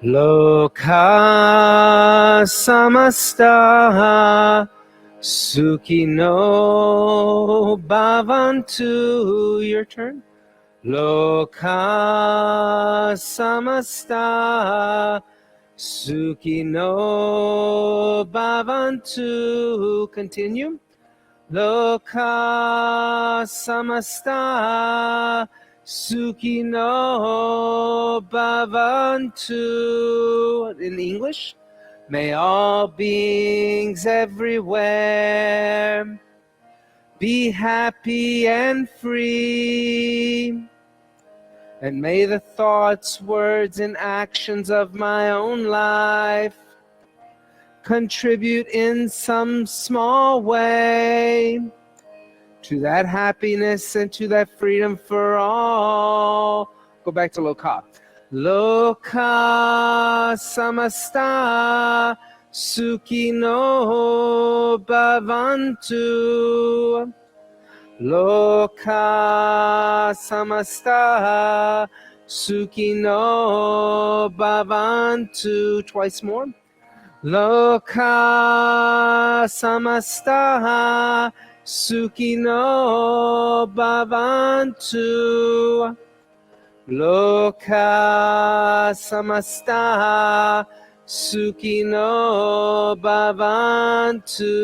Loka samasta sukhino bhavantu. Your turn. Loka samasta sukhino bhavantu. Continue. Loka samasta sukhino bhavantu. In English, may all beings everywhere be happy and free, and may the thoughts, words, and actions of my own life contribute in some small way to that happiness and to that freedom for all. Go back to Loka. Loka samasta sukhino bhavantu. Loka samasta sukhino bhavantu. Twice more. Loka samasta sukhino bhavantu. Loka samasta sukhino bhavantu.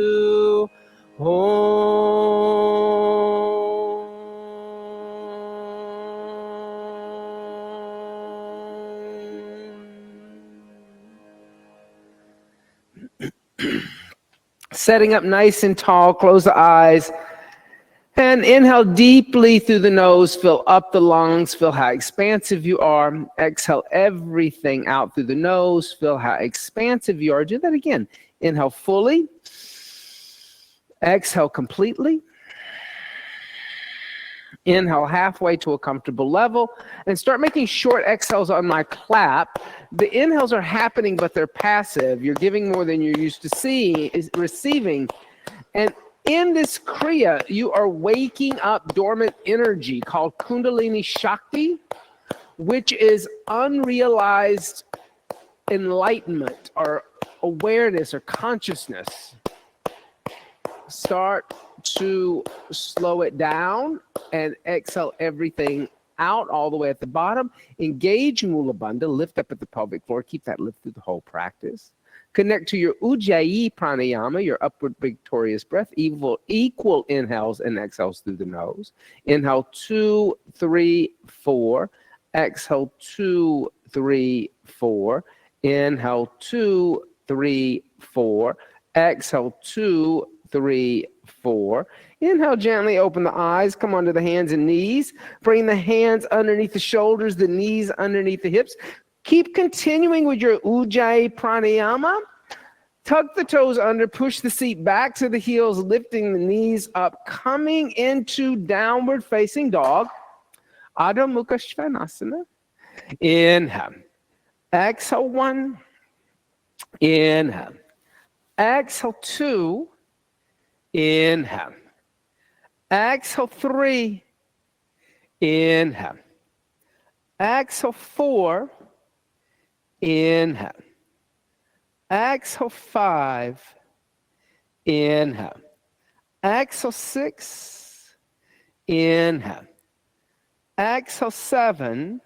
Setting up nice and tall, close the eyes, and inhale deeply through the nose, fill up the lungs, feel how expansive you are. Exhale everything out through the nose, feel how expansive you are. Do that again. Inhale fully, exhale completely. Inhale halfway to a comfortable level, and start making short exhales on my clap. The inhales are happening, but they're passive. You're giving more than you're used to receiving. And in this Kriya, you are waking up dormant energy called Kundalini Shakti, which is unrealized enlightenment or awareness or consciousness. Start to slow it down and exhale everything out all the way at the bottom. Engage Mula Bandha, lift up at the pelvic floor. Keep that lift through the whole practice. Connect to your Ujjayi pranayama, your upward victorious breath. Equal inhales and exhales through the nose. Inhale 2, 3, 4. Exhale 2, 3, 4. Inhale 2, 3, 4. Exhale 2, 3, 4. Inhale, gently open the eyes, come onto the hands and knees. Bring the hands underneath the shoulders, the knees underneath the hips. Keep continuing with your Ujjayi pranayama. Tuck the toes under, push the seat back to the heels, lifting the knees up, coming into downward facing dog. Adho Mukha Svanasana. Inhale. Exhale 1. Inhale. Exhale 2. Inhale. Exhale 3. Inhale. Exhale 4. Inhale. Exhale 5. Inhale. Exhale 6. Inhale. Exhale 7.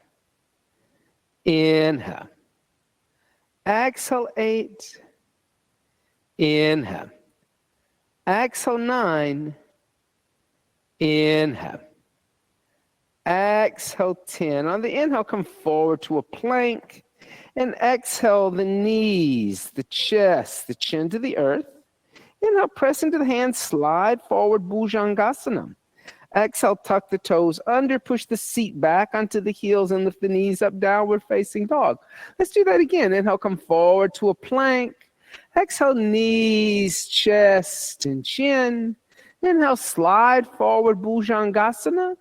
Inhale. Exhale 8. Inhale. Exhale 9. Inhale. Exhale 10. On the inhale, come forward to a plank. And exhale the knees, the chest, the chin to the earth. Inhale, press into the hands, slide forward, Bhujangasana. Exhale, tuck the toes under, push the seat back onto the heels and lift the knees up, downward facing dog. Let's do that again. Inhale, come forward to a plank. Exhale, knees, chest, and chin. Inhale, slide forward, Bhujangasana.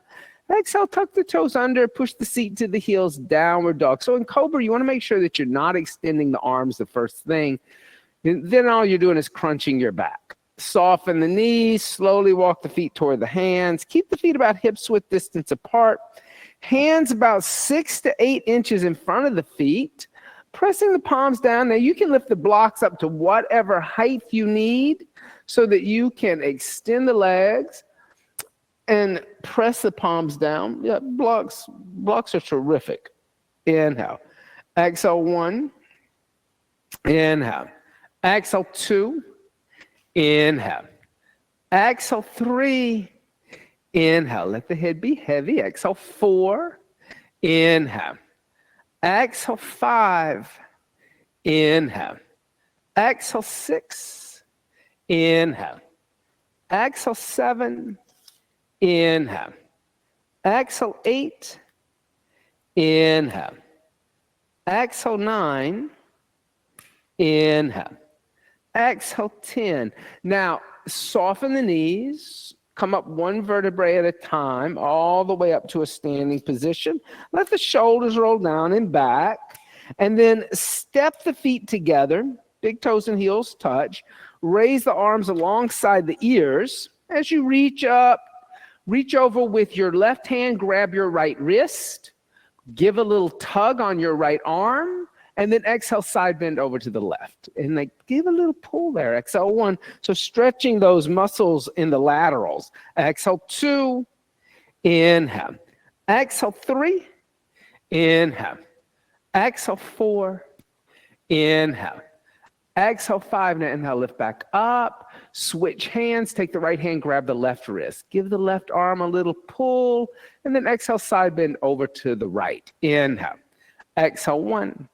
Exhale, tuck the toes under, push the seat to the heels, downward dog. So in Cobra, you want to make sure that you're not extending the arms the first thing. And then all you're doing is crunching your back. Soften the knees, slowly walk the feet toward the hands. Keep the feet about hip-width distance apart. Hands about 6 to 8 inches in front of the feet. Pressing the palms down. Now you can lift the blocks up to whatever height you need so that you can extend the legs and press the palms down. Yeah, blocks are terrific. Inhale. Exhale, 1. Inhale. Exhale, 2. Inhale. Exhale, 3. Inhale. Let the head be heavy. Exhale, 4. Inhale. Exhale, 5. Inhale. Exhale, 6. Inhale. Exhale, 7. Inhale. Exhale, 8. Inhale. Exhale, 9. Inhale. Exhale, 10. Now, soften the knees. Come up one vertebrae at a time, all the way up to a standing position. Let the shoulders roll down and back. And then step the feet together. Big toes and heels touch. Raise the arms alongside the ears. As you reach up, reach over with your left hand, grab your right wrist. Give a little tug on your right arm. And then exhale, side bend over to the left. And like give a little pull there. Exhale, 1. So stretching those muscles in the laterals. Exhale, 2. Inhale. Exhale, 3. Inhale. Exhale, 4. Inhale. Exhale, 5. Now inhale, lift back up. Switch hands. Take the right hand, grab the left wrist. Give the left arm a little pull. And then exhale, side bend over to the right. Inhale. Exhale, 1.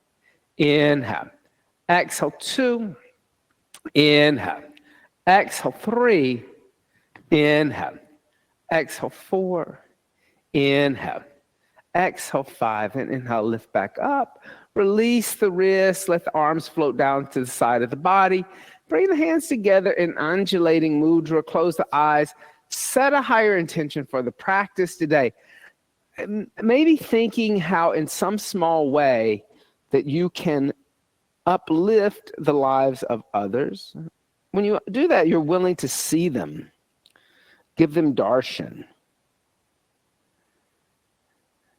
Inhale. Exhale, 2. Inhale. Exhale, 3. Inhale. Exhale, 4. Inhale. Exhale, 5. And inhale, lift back up. Release the wrists. Let the arms float down to the side of the body. Bring the hands together in undulating mudra. Close the eyes. Set a higher intention for the practice today. And maybe thinking how in some small way that you can uplift the lives of others. When you do that, you're willing to see them, give them darshan.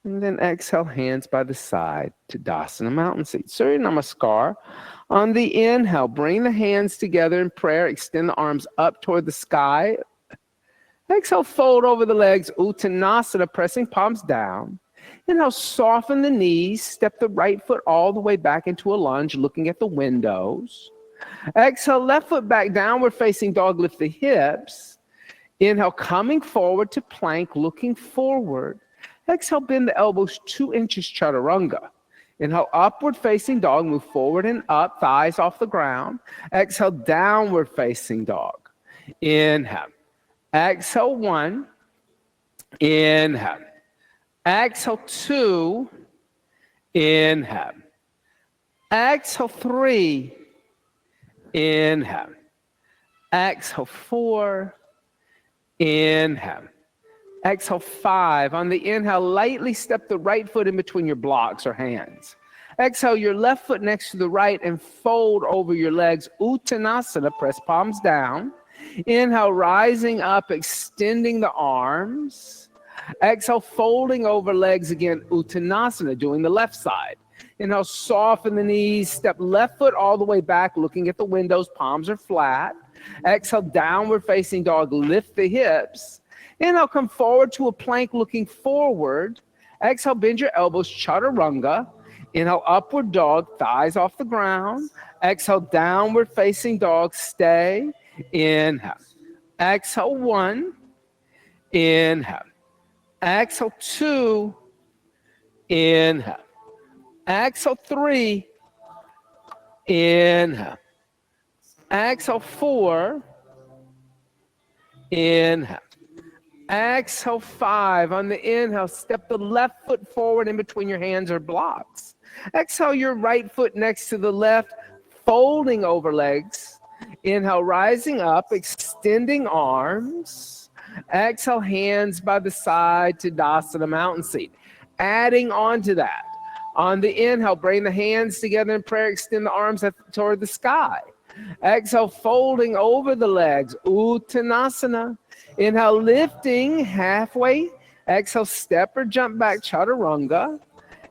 And then exhale, hands by the side to Dasana Mountain Seat. Surya Namaskar. On the inhale, bring the hands together in prayer. Extend the arms up toward the sky. Exhale, fold over the legs. Uttanasana, pressing palms down. Inhale, soften the knees. Step the right foot all the way back into a lunge, looking at the windows. Exhale, left foot back, downward facing dog. Lift the hips. Inhale, coming forward to plank, looking forward. Exhale, bend the elbows 2 inches, chaturanga. Inhale, upward facing dog, move forward and up, thighs off the ground. Exhale, downward facing dog. Inhale. Exhale, 1. Inhale. Exhale, 2. Inhale. Exhale, 3. Inhale. Exhale, 4. Inhale. Exhale, 5. On the inhale, lightly step the right foot in between your blocks or hands. Exhale, your left foot next to the right and fold over your legs. Uttanasana, press palms down. Inhale, rising up, extending the arms. Exhale, folding over legs again. Uttanasana, doing the left side. Inhale, soften the knees. Step left foot all the way back, looking at the windows. Palms are flat. Exhale, downward facing dog. Lift the hips. Inhale, come forward to a plank looking forward. Exhale, bend your elbows, chaturanga. Inhale, upward dog, thighs off the ground. Exhale, downward facing dog, stay. Inhale. Exhale, 1. Inhale. Exhale, 2. Inhale. Exhale, 3. Inhale. Exhale, 4. Inhale. Exhale, 5. On the inhale, step the left foot forward in between your hands or blocks. Exhale, your right foot next to the left, folding over legs. Inhale, rising up, extending arms. Exhale, hands by the side to Tadasana, mountain seat. Adding on to that. On the inhale, bring the hands together in prayer, extend the arms toward the sky. Exhale, folding over the legs, Uttanasana. Inhale, lifting halfway. Exhale, step or jump back, Chaturanga.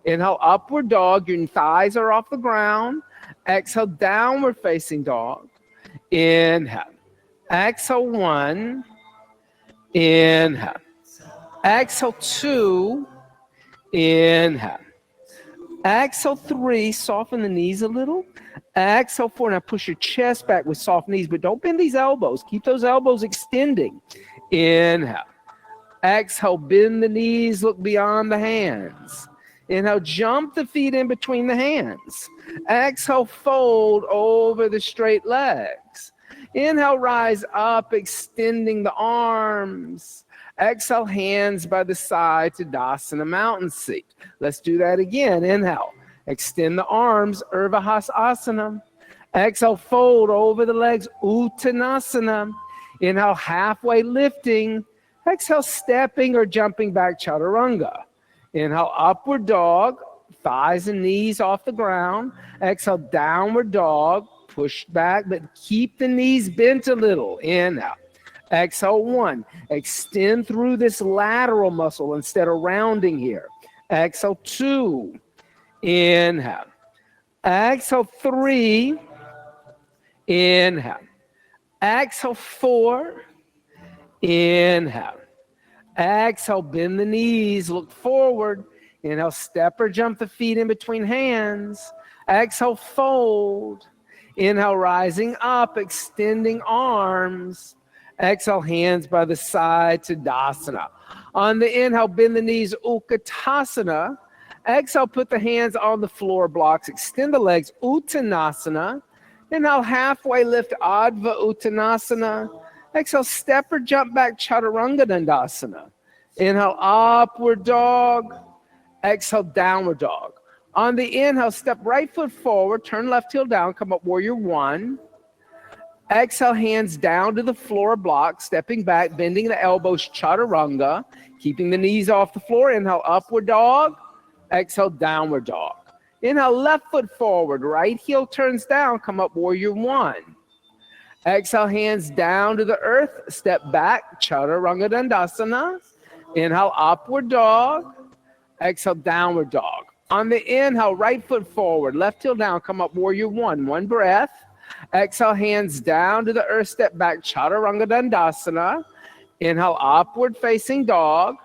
Inhale, upward dog, your thighs are off the ground. Exhale, downward facing dog. Inhale. Exhale, 1. Inhale. Exhale, 2. Inhale. Exhale, 3. Soften the knees a little. Exhale, 4. Now push your chest back with soft knees, but don't bend these elbows. Keep those elbows extending. Inhale. Exhale, bend the knees, look beyond the hands. Inhale, jump the feet in between the hands. Exhale, fold over the straight legs. Inhale, rise up, extending the arms. Exhale, hands by the side to Tadasana, mountain seat. Let's do that again. Inhale, extend the arms, Urdhva. Exhale, fold over the legs, Uttanasana. Inhale, halfway lifting. Exhale, stepping or jumping back, Chaturanga. Inhale, upward dog, thighs and knees off the ground. Exhale, downward dog, push back, but keep the knees bent a little. Inhale. Exhale, 1. Extend through this lateral muscle instead of rounding here. Exhale, 2. Inhale. Exhale, 3. Inhale. Exhale, 4. Inhale. Exhale, bend the knees, look forward. Inhale, step or jump the feet in between hands. Exhale, fold. Inhale, rising up, extending arms. Exhale, hands by the side to Tadasana. On the inhale, bend the knees, Utkatasana. Exhale, put the hands on the floor blocks, extend the legs, Uttanasana. Inhale, halfway lift, Adva Uttanasana. Exhale, step or jump back, Chaturanga Dandasana. Inhale, upward dog. Exhale, downward dog. On the inhale, step right foot forward, turn left heel down, come up, warrior 1. Exhale, hands down to the floor block, stepping back, bending the elbows, Chaturanga, keeping the knees off the floor. Inhale, upward dog. Exhale, downward dog. Inhale, left foot forward, right heel turns down, come up, warrior 1. Exhale, hands down to the earth, step back, Chaturanga Dandasana. Inhale, upward dog. Exhale, downward dog. On the inhale, right foot forward, left heel down, come up, warrior 1. 1 breath. Exhale, hands down to the earth, step back, Chaturanga Dandasana. Inhale, upward facing dog.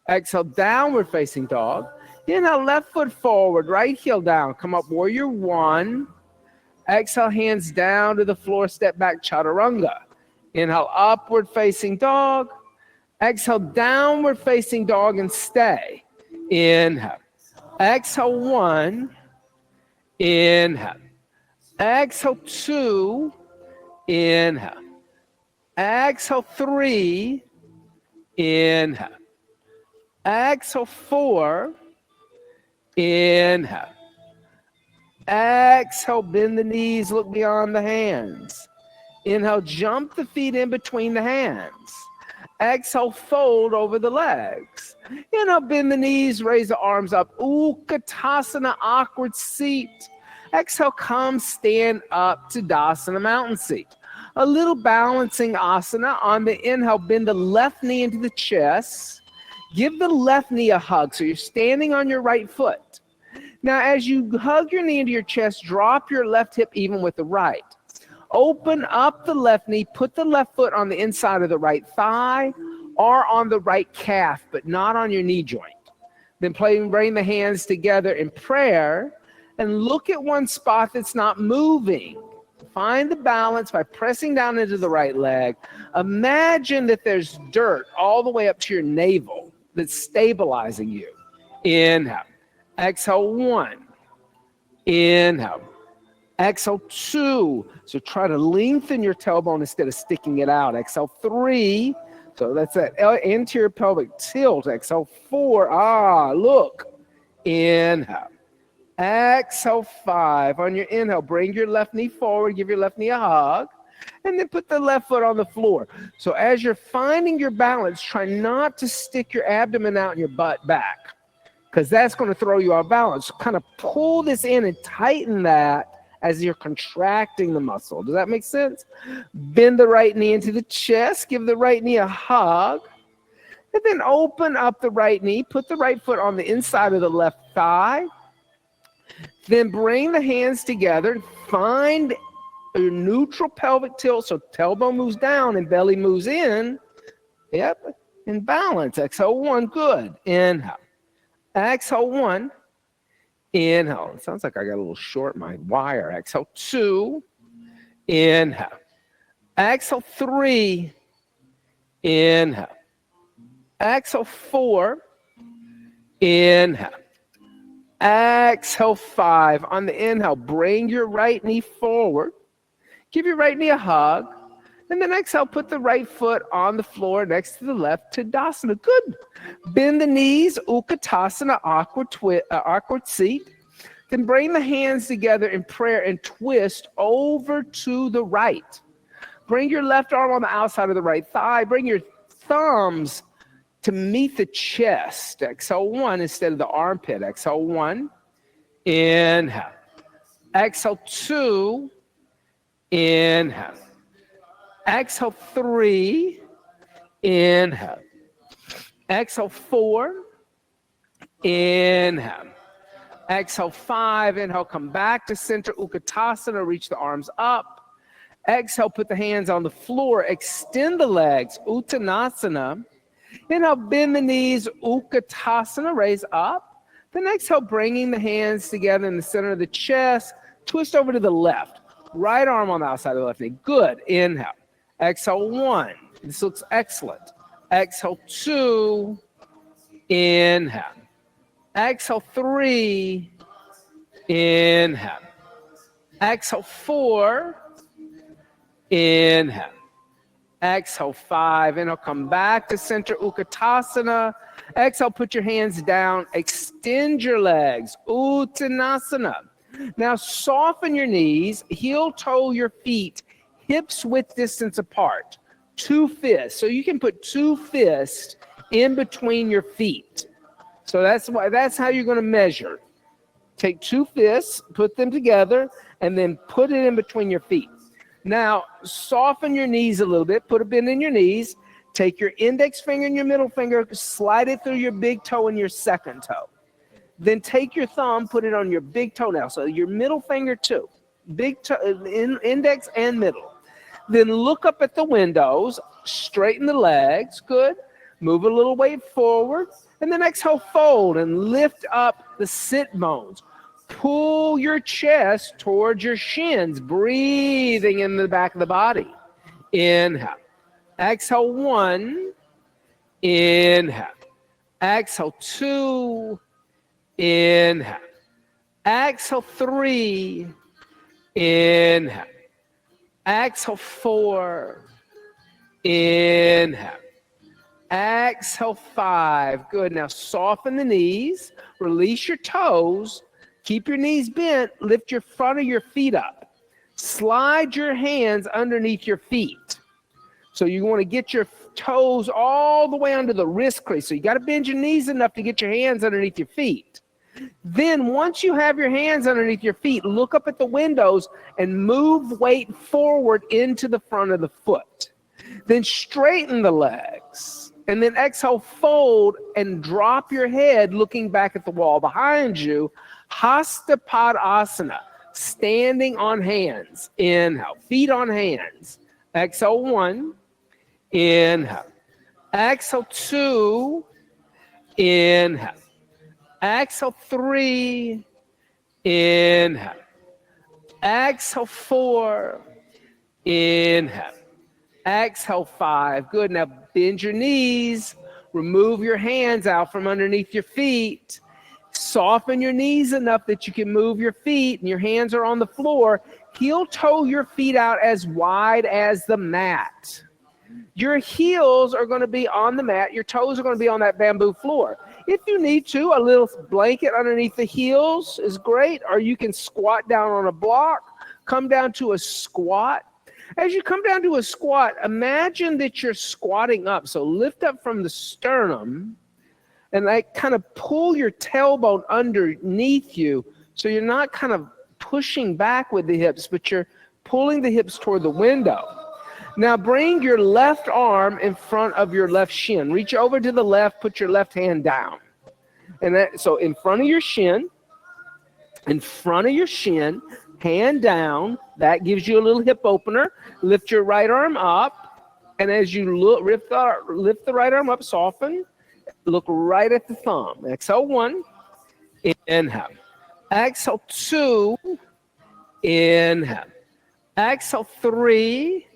Exhale, downward facing dog. Inhale, left foot forward, right heel down, come up, warrior 1. Exhale, hands down to the floor, step back, Chaturanga. Inhale, upward facing dog. Exhale, downward facing dog and stay. Inhale. Exhale, 1. Inhale. Exhale, 2. Inhale. Exhale, 3. Inhale. Exhale, 4. Inhale. Exhale, bend the knees, look beyond the hands. Inhale, jump the feet in between the hands. Exhale, fold over the legs. Inhale, bend the knees, raise the arms up. Utkatasana, awkward seat. Exhale, come stand up to Tadasana, mountain seat. A little balancing asana. On the inhale, bend the left knee into the chest. Give the left knee a hug. So you're standing on your right foot. Now, as you hug your knee into your chest, drop your left hip even with the right. Open up the left knee, put the left foot on the inside of the right thigh or on the right calf, but not on your knee joint. Then bring the hands together in prayer and look at one spot that's not moving. Find the balance by pressing down into the right leg. Imagine that there's dirt all the way up to your navel that's stabilizing you. Inhale. Exhale, 1. Inhale. Exhale, 2. So try to lengthen your tailbone instead of sticking it out. Exhale, 3. So that's that anterior pelvic tilt. Exhale, 4. Look. Inhale. Exhale, 5. On your inhale, bring your left knee forward. Give your left knee a hug. And then put the left foot on the floor. So as you're finding your balance, try not to stick your abdomen out and your butt back, because that's going to throw you off balance. Kind of pull this in and tighten that as you're contracting the muscle. Does that make sense? Bend the right knee into the chest. Give the right knee a hug. And then open up the right knee. Put the right foot on the inside of the left thigh. Then bring the hands together. Find your neutral pelvic tilt. So tailbone moves down and belly moves in. Yep. And balance. Exhale, 1. Good. Inhale. Exhale, 1. Inhale. It sounds like I got a little short my wire. Exhale, 2. Inhale. Exhale, 3. Inhale. Exhale, 4. Inhale. Exhale, 5. On the inhale, bring your right knee forward. Give your right knee a hug. And then exhale, put the right foot on the floor next to the left, Tadasana. Good. Bend the knees, Utkatasana, awkward seat. Then bring the hands together in prayer and twist over to the right. Bring your left arm on the outside of the right thigh. Bring your thumbs to meet the chest. Exhale, 1 instead of the armpit. Exhale, 1. Inhale. Exhale, 2. Inhale. Exhale, 3. Inhale. Exhale, 4. Inhale. Exhale, 5. Inhale, come back to center, Utkatasana. Reach the arms up. Exhale, put the hands on the floor. Extend the legs, Uttanasana. Inhale, bend the knees, Utkatasana. Raise up. Then exhale, bringing the hands together in the center of the chest. Twist over to the left. Right arm on the outside of the left knee. Good. Inhale. Exhale, 1. This looks excellent. Exhale, 2. Inhale. Exhale, 3. Inhale. Exhale, 4. Inhale. Exhale, 5. Inhale, come back to center, Utkatasana. Exhale, put your hands down. Extend your legs, Uttanasana. Now soften your knees, heel toe your feet, hips width distance apart. 2 fists. So you can put 2 fists in between your feet. So that's how you're going to measure. Take 2 fists, put them together, and then put it in between your feet. Now, soften your knees a little bit. Put a bend in your knees. Take your index finger and your middle finger, slide it through your big toe and your second toe. Then take your thumb, put it on your big toenail. So your middle finger too. Big toe, index and middle. Then look up at the windows. Straighten the legs. Good. Move a little weight forward. And then exhale, fold and lift up the sit bones. Pull your chest towards your shins, breathing in the back of the body. Inhale. Exhale, 1. Inhale. Exhale, 2. Inhale. Exhale, 3. Inhale. Exhale, 4. Inhale. Exhale, 5. Good. Now soften the knees. Release your toes. Keep your knees bent. Lift your front of your feet up. Slide your hands underneath your feet. So you want to get your toes all the way under the wrist crease. So you got to bend your knees enough to get your hands underneath your feet. Then once you have your hands underneath your feet, look up at the windows and move weight forward into the front of the foot. Then straighten the legs. And then exhale, fold and drop your head looking back at the wall behind you. Hasta Padasana, standing on hands. Inhale, feet on hands. Exhale, 1. Inhale. Exhale, 2. Inhale. Exhale, 3. Inhale. Exhale, 4. Inhale. Exhale, 5. Good. Now bend your knees. Remove your hands out from underneath your feet. Soften your knees enough that you can move your feet and your hands are on the floor. Heel toe your feet out as wide as the mat. Your heels are going to be on the mat. Your toes are going to be on that bamboo floor. If you need to, a little blanket underneath the heels is great, or you can squat down on a block, come down to a squat. As you come down to a squat, imagine that you're squatting up. So lift up from the sternum and like kind of pull your tailbone underneath you. So you're not kind of pushing back with the hips, but you're pulling the hips toward the window. Now bring your left arm in front of your left shin. Reach over to the left, put your left hand down. And so in front of your shin, hand down. That gives you a little hip opener. Lift your right arm up. And as you lift the right arm up, soften. Look right at the thumb. Exhale 1, inhale. Exhale 2, inhale. Exhale 3,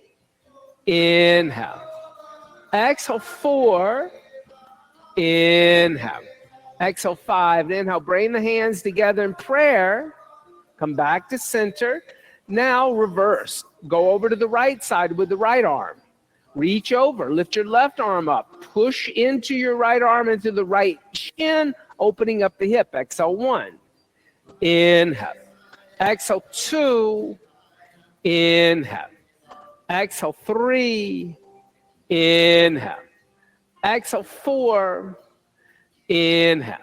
inhale. Exhale 4, inhale. Exhale 5, inhale. Bring the hands together in prayer. Come back to center. Now reverse. Go over to the right side with the right arm. Reach over, lift your left arm up, push into your right arm into the right shin, opening up the hip. Exhale 1, inhale. Exhale 2, inhale. Exhale 3, inhale. Exhale 4, inhale.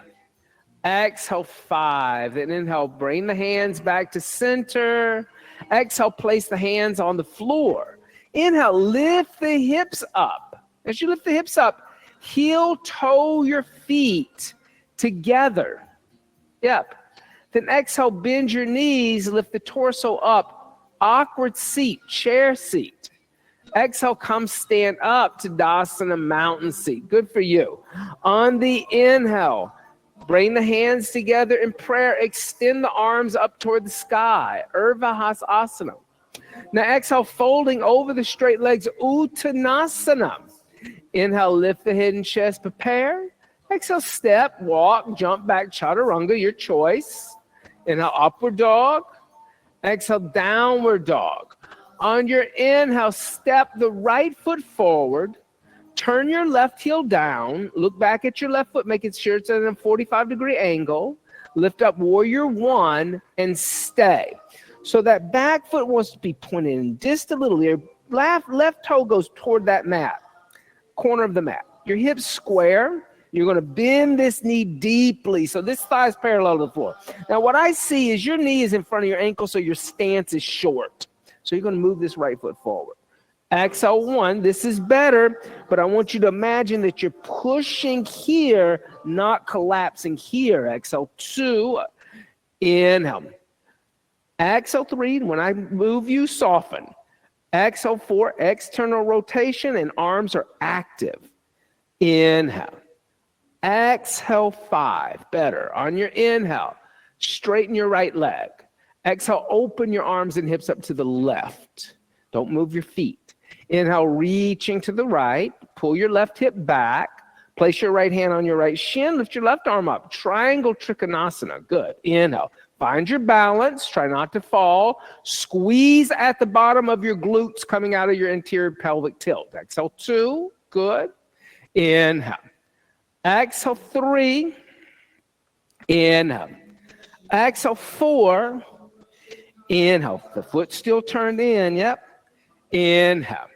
Exhale 5, then inhale, bring the hands back to center. Exhale, place the hands on the floor. Inhale, lift the hips up. As you lift the hips up, heel toe your feet together. Yep. Then exhale, bend your knees, lift the torso up. Awkward seat, chair seat. Exhale, come stand up to Tadasana, mountain seat. Good for you. On the inhale, bring the hands together in prayer. Extend the arms up toward the sky. Urdhva. Now exhale, folding over the straight legs, Uttanasana. Inhale, lift the head and chest, prepare. Exhale, step, walk, jump back, Chaturanga, your choice. Inhale, upward dog. Exhale, downward dog. On your inhale, step the right foot forward. Turn your left heel down. Look back at your left foot, making sure it's at a 45-degree angle. Lift up warrior 1 and stay. So that back foot wants to be pointed in just a little. Your left toe goes toward that mat, corner of the mat. Your hips square. You're going to bend this knee deeply. So this thigh is parallel to the floor. Now what I see is your knee is in front of your ankle, so your stance is short. So you're going to move this right foot forward. Exhale 1, this is better, but I want you to imagine that you're pushing here, not collapsing here. Exhale 2, inhale. Exhale 3, when I move you, soften. Exhale 4, external rotation and arms are active. Inhale. Exhale 5, better. On your inhale, straighten your right leg. Exhale, open your arms and hips up to the left. Don't move your feet. Inhale, reaching to the right. Pull your left hip back. Place your right hand on your right shin. Lift your left arm up. Triangle Trikonasana. Good. Inhale. Find your balance. Try not to fall. Squeeze at the bottom of your glutes coming out of your interior pelvic tilt. Exhale 2. Good. Inhale. Exhale 3. Inhale. Exhale 4. Inhale. The foot still turned in. Yep. Inhale.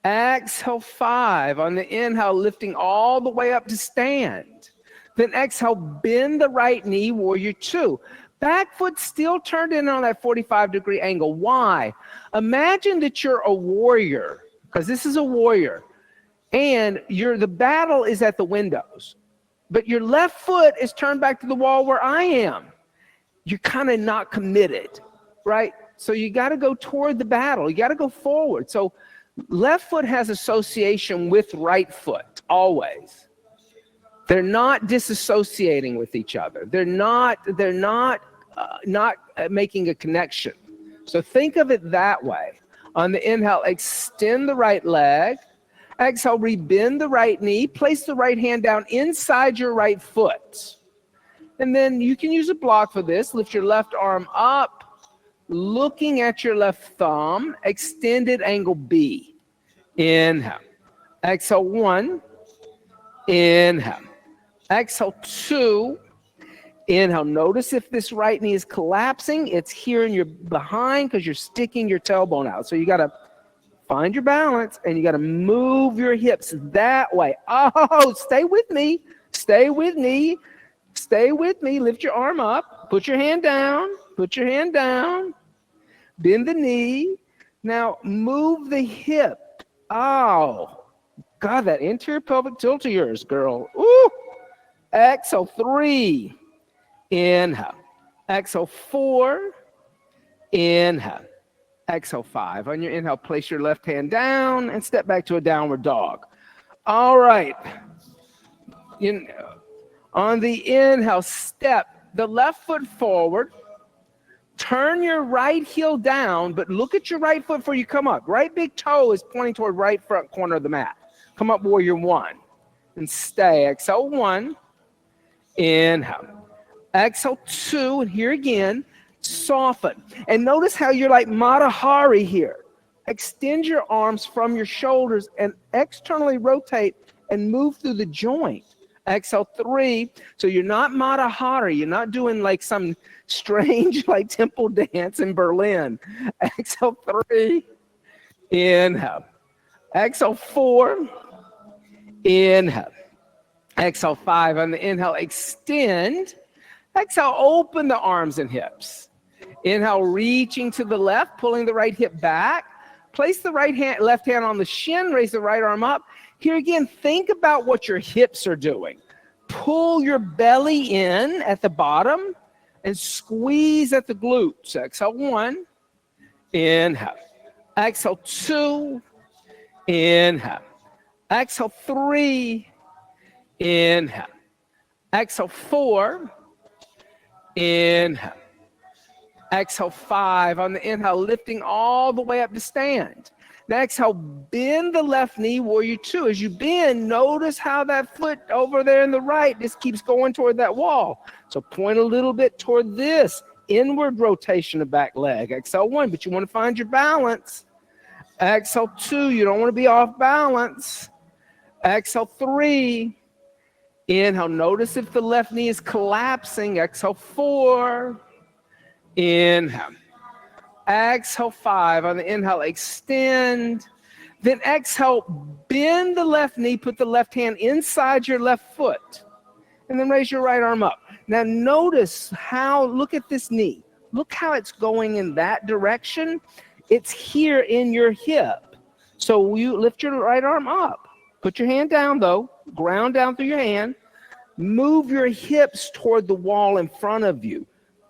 Exhale 5. On the inhale, lifting all the way up to stand. Then exhale, bend the right knee, warrior 2. Back foot still turned in on that 45-degree angle. Why? Imagine that you're a warrior, because this is a warrior, and the battle is at the windows. But your left foot is turned back to the wall where I am. You're kind of not committed, right? So you got to go toward the battle. You got to go forward. So left foot has association with right foot, always. They're not disassociating with each other. They're not making a connection. So think of it that way. On the inhale, extend the right leg. Exhale, rebend the right knee. Place the right hand down inside your right foot. And then you can use a block for this. Lift your left arm up, looking at your left thumb. Extended angle B. Inhale. Exhale 1. Inhale. Exhale 2. Inhale. Notice if this right knee is collapsing, it's here in your behind because you're sticking your tailbone out. So you got to Find your balance, and you got to move your hips that way. Oh, stay with me. Stay with me. Stay with me. Lift your arm up. Put your hand down. Put your hand down. Bend the knee. Now move the hip. Oh, God, that interior pelvic tilt of yours, girl. Ooh. Exhale, 3. Inhale. Exhale, 4. Inhale. Exhale, 5. On your inhale, place your left hand down and step back to a downward dog. All right. On the inhale, step the left foot forward. Turn your right heel down, but look at your right foot before you come up. Right big toe is pointing toward right front corner of the mat. Come up, warrior 1. And stay. Exhale, 1. Inhale. Exhale, 2. And here again. Soften. And notice how you're like Matahari here. Extend your arms from your shoulders and externally rotate and move through the joint. Exhale, 3. So you're not Matahari. You're not doing like some strange like temple dance in Berlin. Exhale, 3. Inhale. Exhale, 4. Inhale. Exhale, 5. On the inhale, extend. Exhale, open the arms and hips. Inhale, reaching to the left, pulling the right hip back. Place the left hand on the shin, raise the right arm up. Here again, think about what your hips are doing. Pull your belly in at the bottom and squeeze at the glutes. Exhale, 1. Inhale. Exhale, 2. Inhale. Exhale, 3. Inhale. Exhale, 4. Inhale. Exhale, 5. On the inhale, lifting all the way up to stand. Now exhale, bend the left knee, warrior 2. As you bend, notice how that foot over there in the right just keeps going toward that wall. So point a little bit toward this inward rotation of back leg. Exhale, 1, but you want to find your balance. Exhale, 2, you don't want to be off balance. Exhale, 3. Inhale, notice if the left knee is collapsing. Exhale, 4. Inhale. Exhale, 5. On the inhale, extend. Then exhale, bend the left knee, put the left hand inside your left foot. And then raise your right arm up. Now notice how, look at this knee. Look how it's going in that direction. It's here in your hip. So you lift your right arm up. Put your hand down though. Ground down through your hand. Move your hips toward the wall in front of you.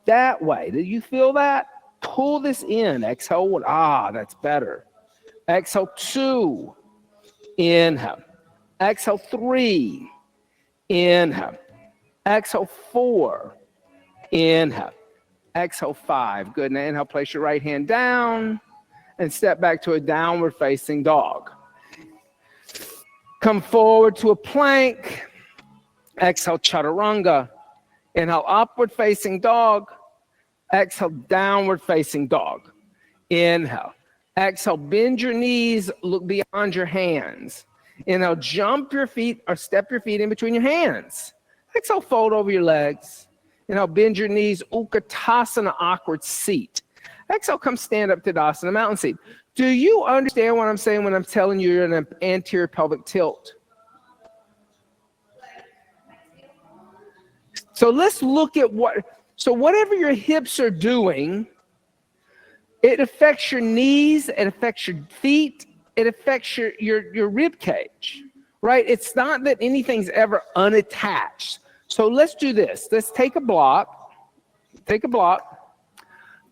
That way. Do you feel that? Pull this in. Exhale 1. Ah, that's better. Exhale 2. Inhale. Exhale 3. Inhale. Exhale 4. Inhale. Exhale 5. Good. Now inhale, place your right hand down and step back to a downward facing dog. Come forward to a plank. Exhale, chaturanga. Inhale, upward facing dog. Exhale, downward facing dog. Inhale. Exhale, bend your knees, look beyond your hands. Inhale, jump your feet or step your feet in between your hands. Exhale, fold over your legs. Inhale, bend your knees, Utkatasana, awkward seat. Exhale, come stand up to Tadasana, mountain seat. Do you understand what I'm saying when I'm telling you you're in an anterior pelvic tilt? So let's look at whatever your hips are doing, it affects your knees, it affects your feet, it affects your rib cage, right? It's not that anything's ever unattached. So let's do this. Let's take a block,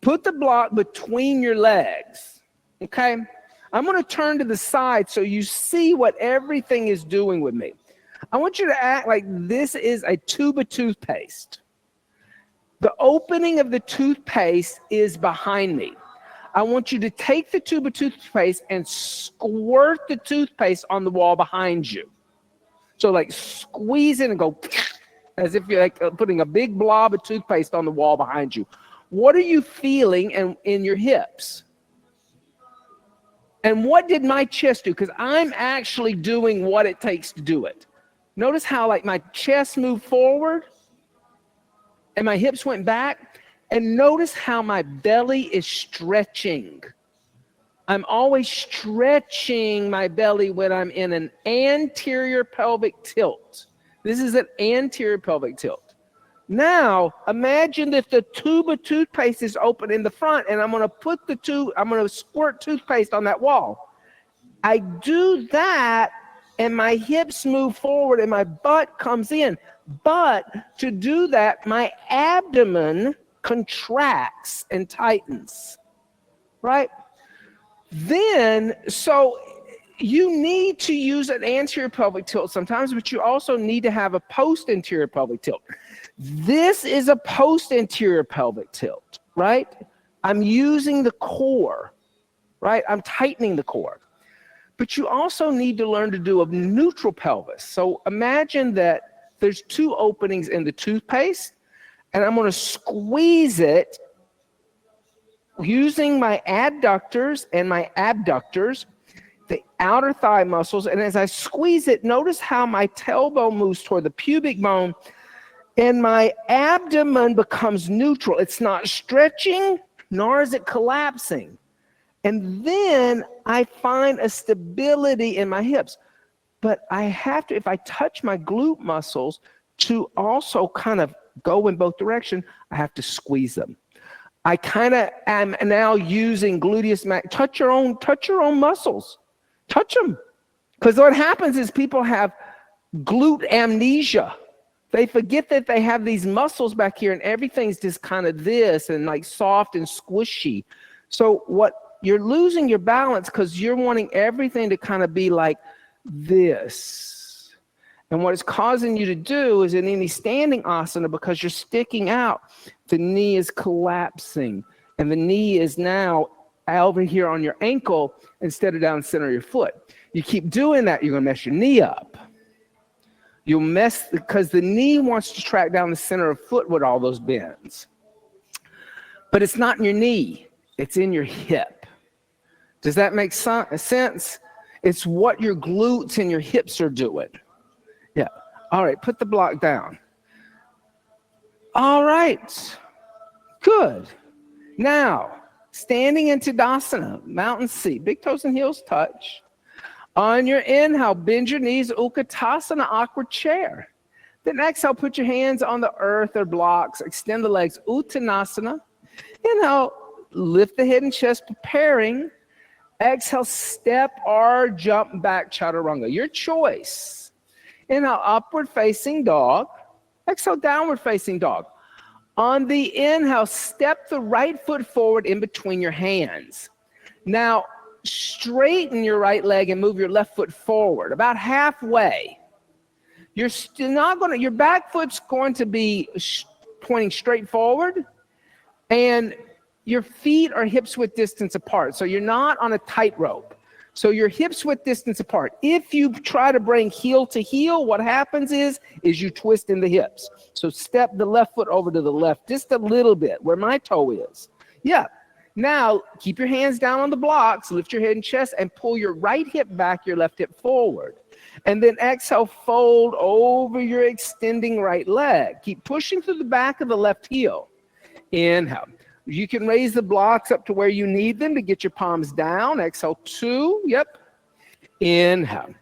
put the block between your legs, okay? I'm gonna turn to the side so you see what everything is doing with me. I want you to act like this is a tube of toothpaste. The opening of the toothpaste is behind me. I want you to take the tube of toothpaste and squirt the toothpaste on the wall behind you. So like squeeze in and go as if you're like putting a big blob of toothpaste on the wall behind you. What are you feeling in your hips? And what did my chest do? Because I'm actually doing what it takes to do it. Notice how like my chest moved forward and my hips went back. And notice how my belly is stretching. I'm always stretching my belly when I'm in an anterior pelvic tilt. This is an anterior pelvic tilt. Now, imagine if the tube of toothpaste is open in the front and I'm going to squirt toothpaste on that wall. I do that and my hips move forward and my butt comes in. But to do that, my abdomen contracts and tightens, right? Then, so you need to use an anterior pelvic tilt sometimes, but you also need to have a post-anterior pelvic tilt. This is a post-anterior pelvic tilt, right? I'm using the core, right? I'm tightening the core. But you also need to learn to do a neutral pelvis. So imagine that there's two openings in the toothpaste, and I'm going to squeeze it using my adductors and my abductors, the outer thigh muscles. And as I squeeze it, notice how my tailbone moves toward the pubic bone and my abdomen becomes neutral. It's not stretching, nor is it collapsing. And then I find a stability in my hips. But I have to, if I touch my glute muscles to also kind of go in both directions, I have to squeeze them. I kind of am now using gluteus max. Touch your own muscles. Touch them. Because what happens is people have glute amnesia. They forget that they have these muscles back here and everything's just kind of this and like soft and squishy. So what you're losing your balance because you're wanting everything to kind of be like this. And what it's causing you to do is in any standing asana, because you're sticking out, the knee is collapsing. And the knee is now over here on your ankle instead of down the center of your foot. You keep doing that, you're going to mess your knee up. You'll mess, because the knee wants to track down the center of foot with all those bends. But it's not in your knee, it's in your hip. Does that make sense? It's what your glutes and your hips are doing. Yeah. All right, put the block down. All right. Good. Now, standing in Tadasana, mountain seat, big toes and heels touch. On your inhale, bend your knees, Utkatasana, awkward chair. Then exhale, put your hands on the earth or blocks, extend the legs, Uttanasana. Inhale, lift the head and chest, preparing. Exhale, step or jump back, chaturanga. Your choice. Inhale, upward facing dog. Exhale, downward facing dog. On the inhale, step the right foot forward in between your hands. Now, straighten your right leg and move your left foot forward, about halfway. You're still not going to, your back foot's going to be pointing straight forward, and your feet are hips width distance apart. So you're not on a tightrope. So your hips width distance apart. If you try to bring heel to heel, what happens is you twist in the hips. So step the left foot over to the left just a little bit where my toe is. Yeah. Now keep your hands down on the blocks, lift your head and chest, and pull your right hip back, your left hip forward. And then exhale, fold over your extending right leg. Keep pushing through the back of the left heel. Inhale. You can raise the blocks up to where you need them to get your palms down. Exhale, 2. Yep. Inhale.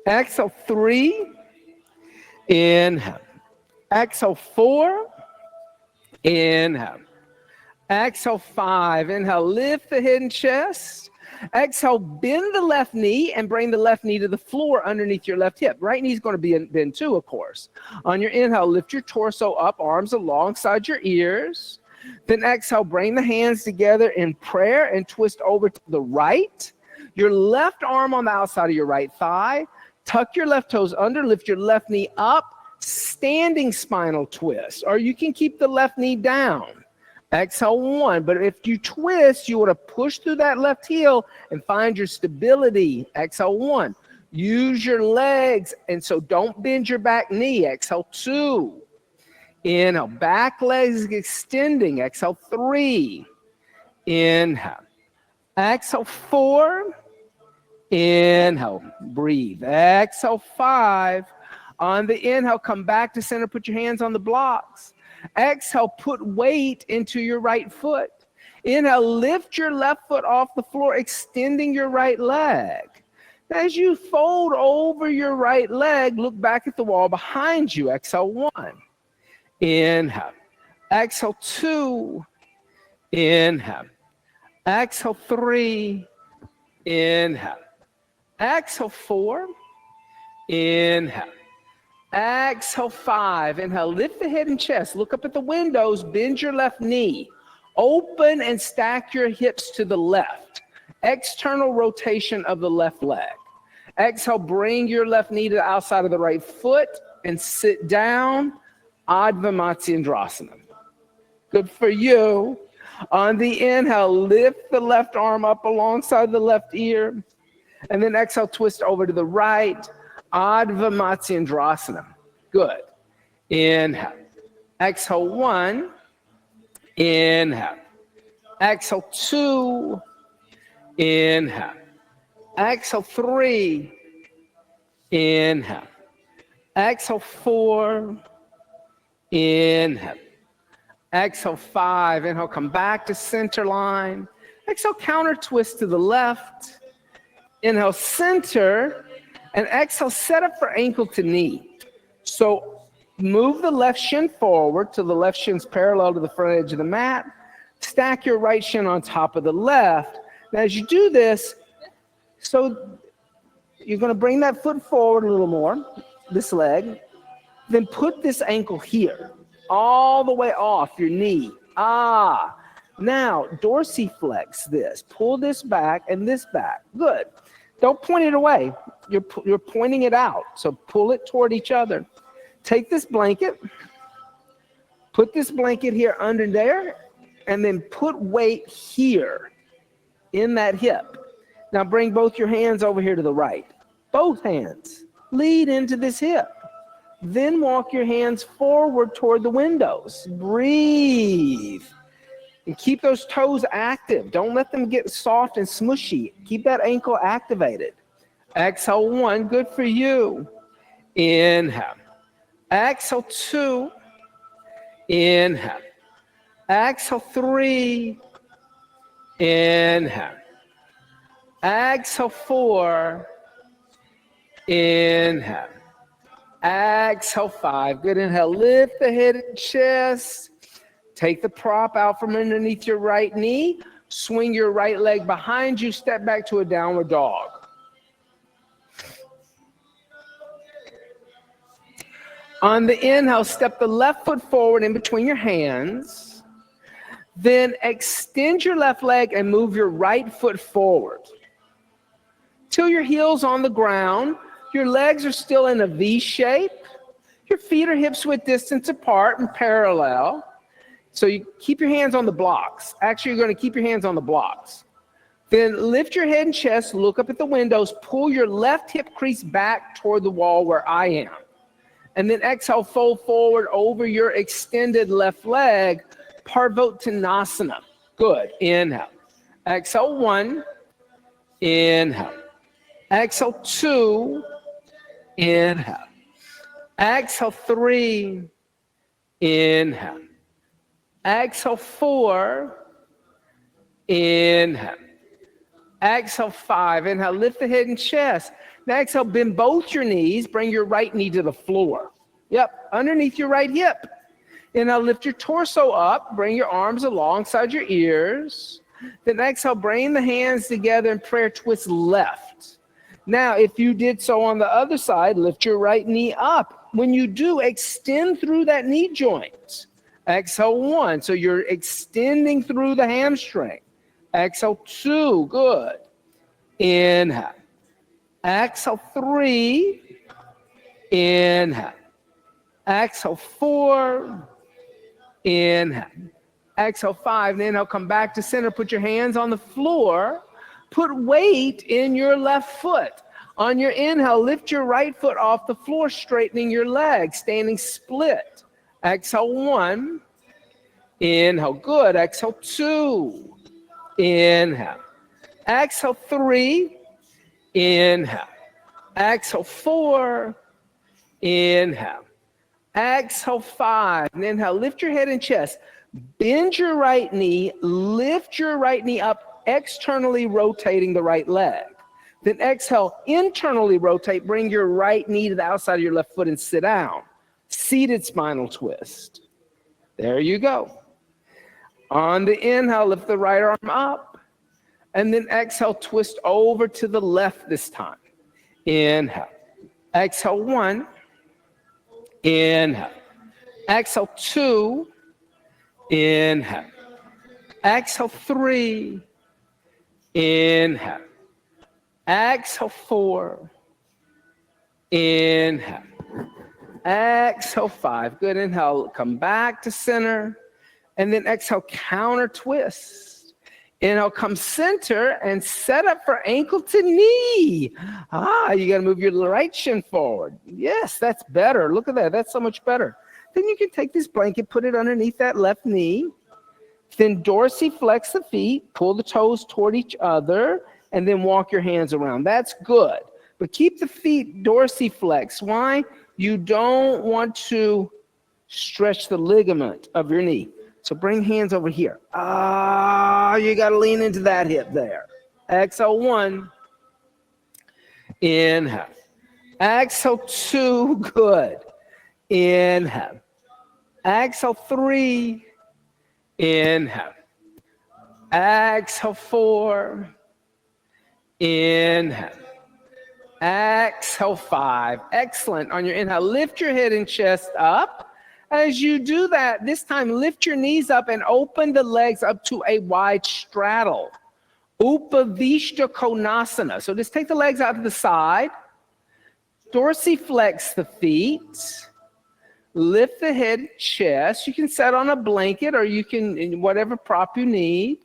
Exhale, 3. Inhale. Exhale, 4. Inhale. Exhale, 5. Inhale, lift the head and chest. Exhale, bend the left knee and bring the left knee to the floor underneath your left hip. Right knee is going to be bend too, of course. On your inhale, lift your torso up, arms alongside your ears. Then exhale, bring the hands together in prayer and twist over to the right. Your left arm on the outside of your right thigh. Tuck your left toes under, lift your left knee up, standing spinal twist. Or you can keep the left knee down. Exhale, 1. But if you twist, you want to push through that left heel and find your stability. Exhale, 1. Use your legs, and so don't bend your back knee. Exhale, 2. Inhale, back legs extending. Exhale, 3. Inhale. Exhale, 4. Inhale, breathe. Exhale, 5. On the inhale, come back to center. Put your hands on the blocks. Exhale, put weight into your right foot. Inhale, lift your left foot off the floor, extending your right leg. As you fold over your right leg, look back at the wall behind you. Exhale, 1. Inhale. Exhale, 2. Inhale. Exhale, 3. Inhale. Exhale, 4. Inhale. Exhale, 5. Inhale, lift the head and chest. Look up at the windows. Bend your left knee. Open and stack your hips to the left. External rotation of the left leg. Exhale, bring your left knee to the outside of the right foot and sit down. Adva Matsyendrasana. Good for you. On the inhale, lift the left arm up alongside the left ear. And then exhale, twist over to the right. Adva Matsyendrasana. Good. Inhale. Exhale, 1. Inhale. Exhale, 2. Inhale. Exhale, 3. Inhale. Exhale, 4. Inhale. Exhale, 5. Inhale, come back to center line. Exhale, counter twist to the left. Inhale, center. And exhale, set up for ankle to knee. So move the left shin forward till the left shin's parallel to the front edge of the mat. Stack your right shin on top of the left. Now, as you do this, so you're going to bring that foot forward a little more, this leg. Then put this ankle here, all the way off your knee. Now, dorsiflex this. Pull this back and this back. Good. Don't point it away. You're pointing it out. So pull it toward each other. Take this blanket. Put this blanket here under there. And then put weight here in that hip. Now bring both your hands over here to the right. Both hands. Lead into this hip. Then walk your hands forward toward the windows. Breathe. And keep those toes active. Don't let them get soft and smushy. Keep that ankle activated. Exhale, 1. Good for you. Inhale. Exhale, 2. Inhale. Exhale, 3. Inhale. Exhale, 4. Inhale. Exhale, 5. Good. Inhale. Lift the head and chest. Take the prop out from underneath your right knee. Swing your right leg behind you. Step back to a downward dog. On the inhale, step the left foot forward in between your hands. Then extend your left leg and move your right foot forward. Till your heel's on the ground. Your legs are still in a V shape. Your feet are hips width distance apart and parallel. So you keep your hands on the blocks. Actually, you're going to keep your hands on the blocks. Then lift your head and chest, look up at the windows, pull your left hip crease back toward the wall where I am. And then exhale, fold forward over your extended left leg, Parvottanasana. Good. Inhale. Exhale, 1. Inhale. Exhale, 2. Inhale. Exhale, 3. Inhale. Exhale, 4. Inhale. Exhale, 5. Inhale, lift the head and chest. Now exhale, bend both your knees. Bring your right knee to the floor. Yep, underneath your right hip. Inhale, lift your torso up. Bring your arms alongside your ears. Then exhale, bring the hands together in prayer, twist left. Now, if you did so on the other side, lift your right knee up. When you do, extend through that knee joint. Exhale, 1. So you're extending through the hamstring. Exhale, 2. Good. Inhale. Exhale, 3. Inhale. Exhale, 4. Inhale. Exhale, 5. And inhale, come back to center. Put your hands on the floor. Put weight in your left foot. On your inhale, lift your right foot off the floor, straightening your leg, standing split. Exhale, 1. Inhale. Good. Exhale, 2. Inhale. Exhale, 3. Inhale. Exhale, 4. Inhale. Exhale, 5. And inhale, lift your head and chest. Bend your right knee, lift your right knee up, externally rotating the right leg. Then exhale, internally rotate, bring your right knee to the outside of your left foot and sit down. Seated spinal twist. There you go. On the inhale, lift the right arm up. And then exhale, twist over to the left this time. Inhale. Exhale, 1. Inhale. Exhale, 2. Inhale. Exhale, 3. Inhale. Exhale, 4. Inhale. Exhale, 5. Good. Inhale, come back to center. And then exhale, counter twist. Inhale, come center and set up for ankle to knee. You got to move your right shin forward. Yes, that's better. Look at that. That's so much better. Then you can take this blanket, put it underneath that left knee. Then dorsiflex the feet, pull the toes toward each other, and then walk your hands around. That's good. But keep the feet dorsiflex. Why? You don't want to stretch the ligament of your knee. So bring hands over here. You got to lean into that hip there. Exhale, 1. Inhale. Exhale, 2. Good. Inhale. Exhale, 3. Inhale. Exhale, 4. Inhale. Exhale, 5. Excellent. On your inhale, lift your head and chest up. As you do that, this time lift your knees up and open the legs up to a wide straddle. Upavishta Konasana. So just take the legs out to the side. Dorsiflex the feet. Lift the head, chest. You can sit on a blanket or you can, whatever prop you need.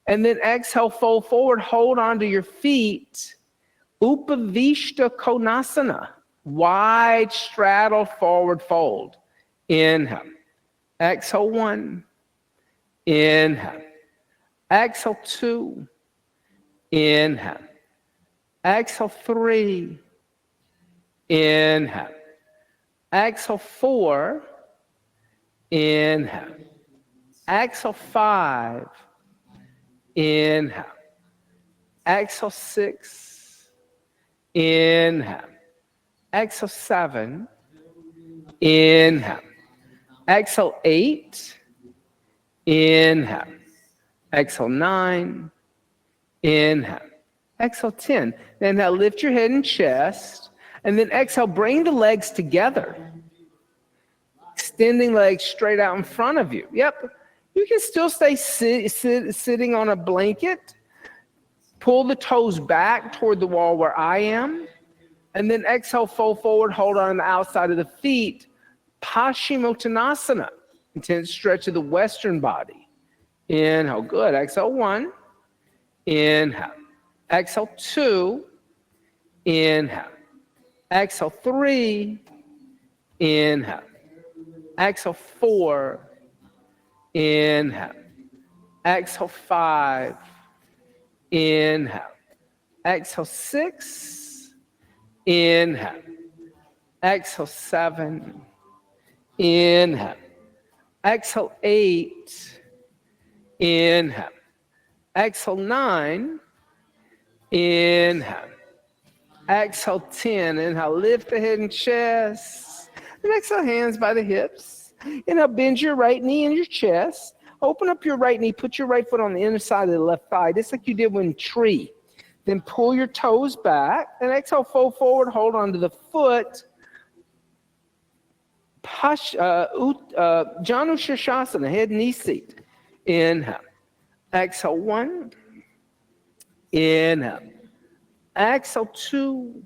And then exhale, fold forward, hold onto your feet. Upavishta Konasana. Wide straddle, forward fold. Inhale. Exhale, 1. Inhale. Exhale, 2. Inhale. Exhale, 3. Inhale. Exhale, 4. Inhale. Exhale, 5. Inhale. Exhale, 6. Inhale. Exhale, 7. Inhale. Exhale, 8. Inhale. Exhale, 9. Inhale. Exhale, 10. Then now lift your head and chest. And then exhale, bring the legs together. Extending legs straight out in front of you. Yep. You can still stay sitting on a blanket. Pull the toes back toward the wall where I am. And then exhale, fold forward, hold on the outside of the feet. Paschimottanasana. Intense stretch of the western body. Inhale, good. Exhale, 1. Inhale. Exhale, 2. Inhale. Exhale, 3. Inhale. Exhale, 4. Inhale. Exhale, 5. Inhale. Exhale, 6. Inhale. Exhale, 7. Inhale. Exhale, 8. Inhale. Exhale, 9. Inhale. Exhale, 10. Inhale, lift the head and chest. And exhale, hands by the hips. Inhale, bend your right knee in your chest. Open up your right knee. Put your right foot on the inner side of the left thigh, just like you did when tree. Then pull your toes back. And exhale, fold forward. Hold onto the foot. Janu Shirshasana, head knee seat. Inhale. Exhale, 1. Inhale. Exhale, 2.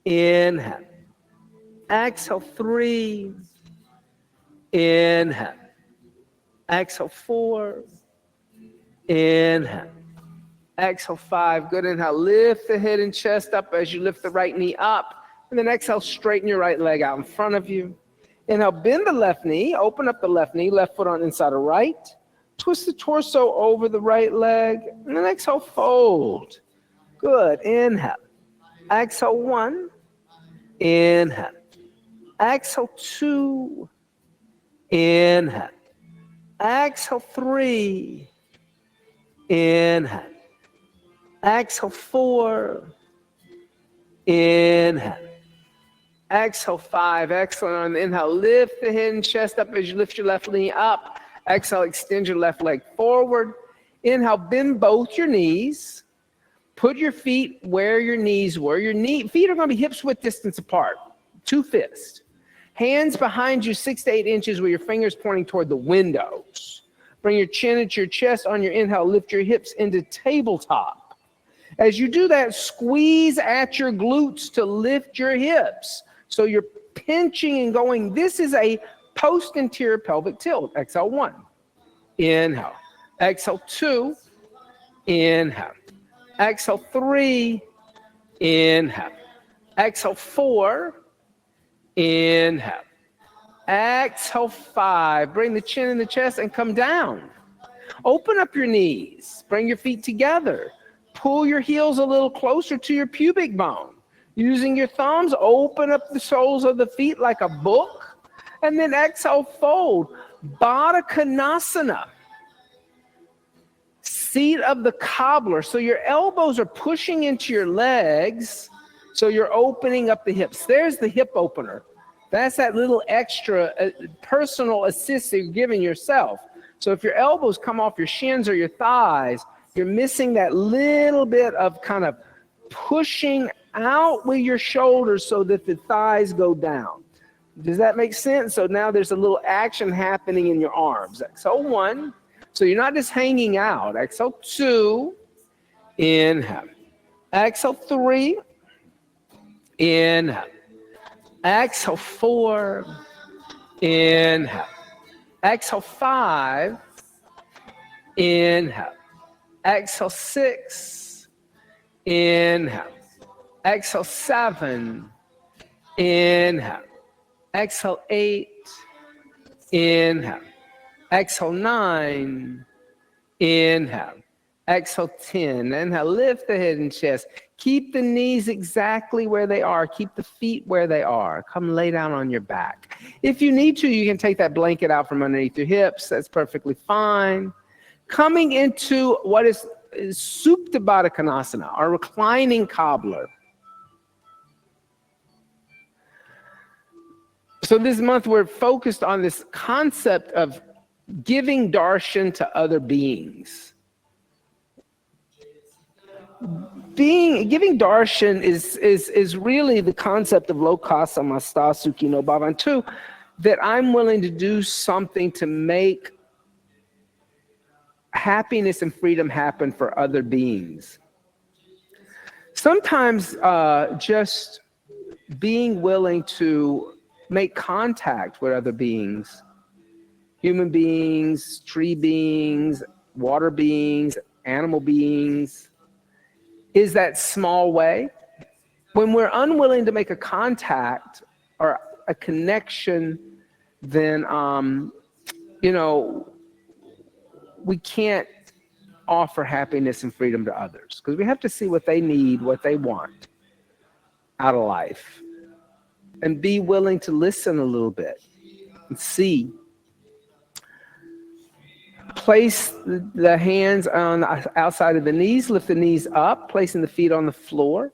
Inhale. Exhale, 3. Inhale. Exhale, 4. Inhale. Exhale, 5. Good. Inhale. Lift the head and chest up as you lift the right knee up. And then exhale, straighten your right leg out in front of you. Inhale, bend the left knee. Open up the left knee. Left foot on inside of right. Twist the torso over the right leg. And then exhale, fold. Good. Inhale. Exhale, 1. Inhale. Exhale, 2. Inhale. Exhale, 3. Inhale. Exhale, 4. Inhale. Exhale, 5. Excellent. On the inhale, lift the head and chest up as you lift your left knee up. Exhale, extend your left leg forward. Inhale, bend both your knees. Put your feet where your knees were. Your feet are going to be hips width distance apart. 2 fists. Hands behind you 6 to 8 inches with your fingers pointing toward the windows. Bring your chin into your chest. On your inhale, lift your hips into tabletop. As you do that, squeeze at your glutes to lift your hips. So you're pinching and going. This is a post-anterior pelvic tilt. Exhale, 1. Inhale. Exhale, 2. Inhale. Exhale, 3. Inhale. Exhale, 4. Inhale. Exhale, 5. Bring the chin in the chest and come down. Open up your knees. Bring your feet together. Pull your heels a little closer to your pubic bone. Using your thumbs, open up the soles of the feet like a book. And then exhale, fold. Baddha Konasana. Seat of the cobbler. So your elbows are pushing into your legs. So you're opening up the hips. There's the hip opener. That's that little extra personal assist that you're giving yourself. So if your elbows come off your shins or your thighs, you're missing that little bit of kind of pushing out with your shoulders so that the thighs go down. Does that make sense? So now there's a little action happening in your arms. Exhale, 1. So you're not just hanging out. Exhale, 2. Inhale. Exhale, 3. Inhale. Exhale, 4. Inhale. Exhale, 5. Inhale. Exhale, 6. Inhale. Exhale, 7. Inhale. Exhale, 8. Inhale. Exhale, 9. Inhale. Exhale, 10. Inhale, lift the head and chest. Keep the knees exactly where they are. Keep the feet where they are. Come lay down on your back. If you need to, you can take that blanket out from underneath your hips. That's perfectly fine. Coming into what is Supta Baddha Konasana, our reclining cobbler. So this month we're focused on this concept of giving darshan to other beings. Giving darshan is really the concept of lokasa masta sukhino bhavantu, that I'm willing to do something to make happiness and freedom happen for other beings. Sometimes just being willing to make contact with other beings, human beings, tree beings, water beings, animal beings, is that small way. When we're unwilling to make a contact or a connection, then, we can't offer happiness and freedom to others, because we have to see what they need, what they want out of life, and be willing to listen a little bit and see. Place the hands on the outside of the knees, lift the knees up, placing the feet on the floor.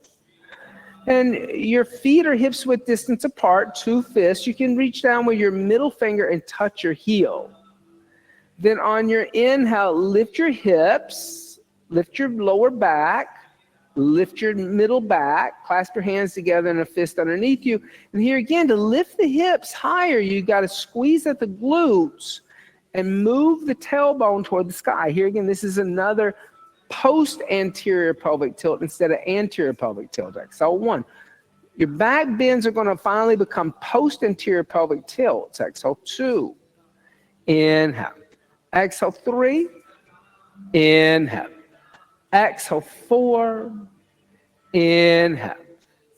And your feet are hips width distance apart, 2 fists. You can reach down with your middle finger and touch your heel. Then on your inhale, lift your hips, lift your lower back, lift your middle back, clasp your hands together in a fist underneath you. And here again, to lift the hips higher, you got to squeeze at the glutes and move the tailbone toward the sky. Here again, this is another post-anterior pelvic tilt instead of anterior pelvic tilt. Exhale, 1. Your back bends are going to finally become post-anterior pelvic tilts. Exhale, 2. Inhale. Exhale, 3. Inhale. Exhale, 4. Inhale.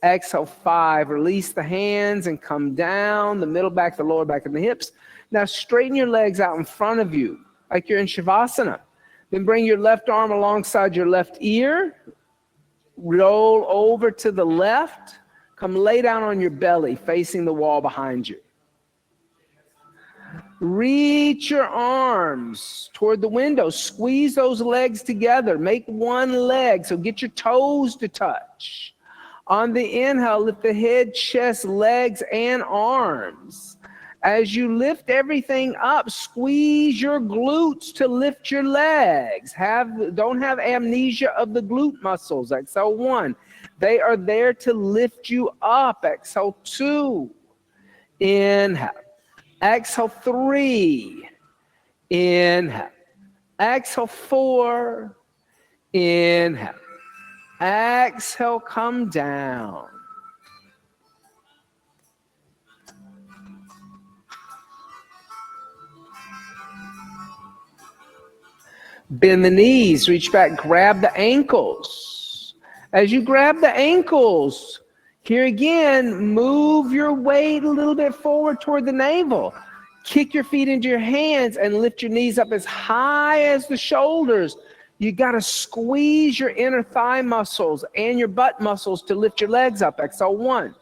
Exhale, 5. Release the hands and come down, the middle back, the lower back, and the hips. Now straighten your legs out in front of you, like you're in Shavasana. Then bring your left arm alongside your left ear. Roll over to the left. Come lay down on your belly, facing the wall behind you. Reach your arms toward the window. Squeeze those legs together. Make one leg, so get your toes to touch. On the inhale, lift the head, chest, legs, and arms. As you lift everything up, squeeze your glutes to lift your legs. Don't have amnesia of the glute muscles. Exhale 1. They are there to lift you up. Exhale 2. Inhale. Exhale 3. Inhale. Exhale 4. Inhale. Exhale, come down. Bend the knees, reach back, grab the ankles. As you grab the ankles, here again, move your weight a little bit forward toward the navel. Kick your feet into your hands and lift your knees up as high as the shoulders. You got to squeeze your inner thigh muscles and your butt muscles to lift your legs up. Exhale 1.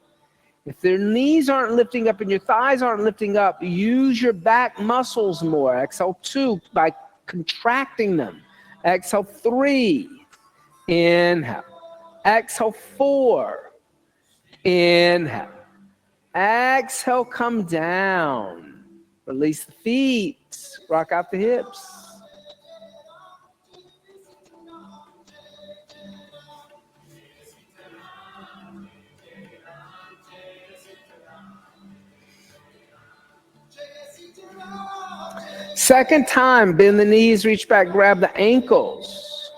If their knees aren't lifting up and your thighs aren't lifting up, use your back muscles more. Exhale 2 by contracting them. Exhale 3. Inhale. Exhale 4. Inhale. Exhale, come down. Release the feet. Rock out the hips. Second time, bend the knees, reach back, grab the ankles.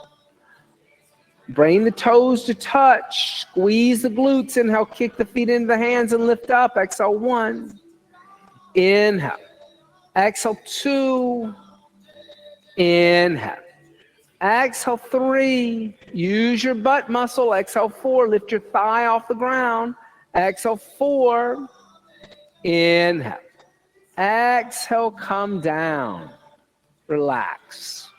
Bring the toes to touch. Squeeze the glutes. Inhale, kick the feet into the hands and lift up. Exhale 1. Inhale. Exhale 2. Inhale. Exhale 3. Use your butt muscle. Exhale 4. Lift your thigh off the ground. Exhale 4. Inhale. Exhale, come down. Relax.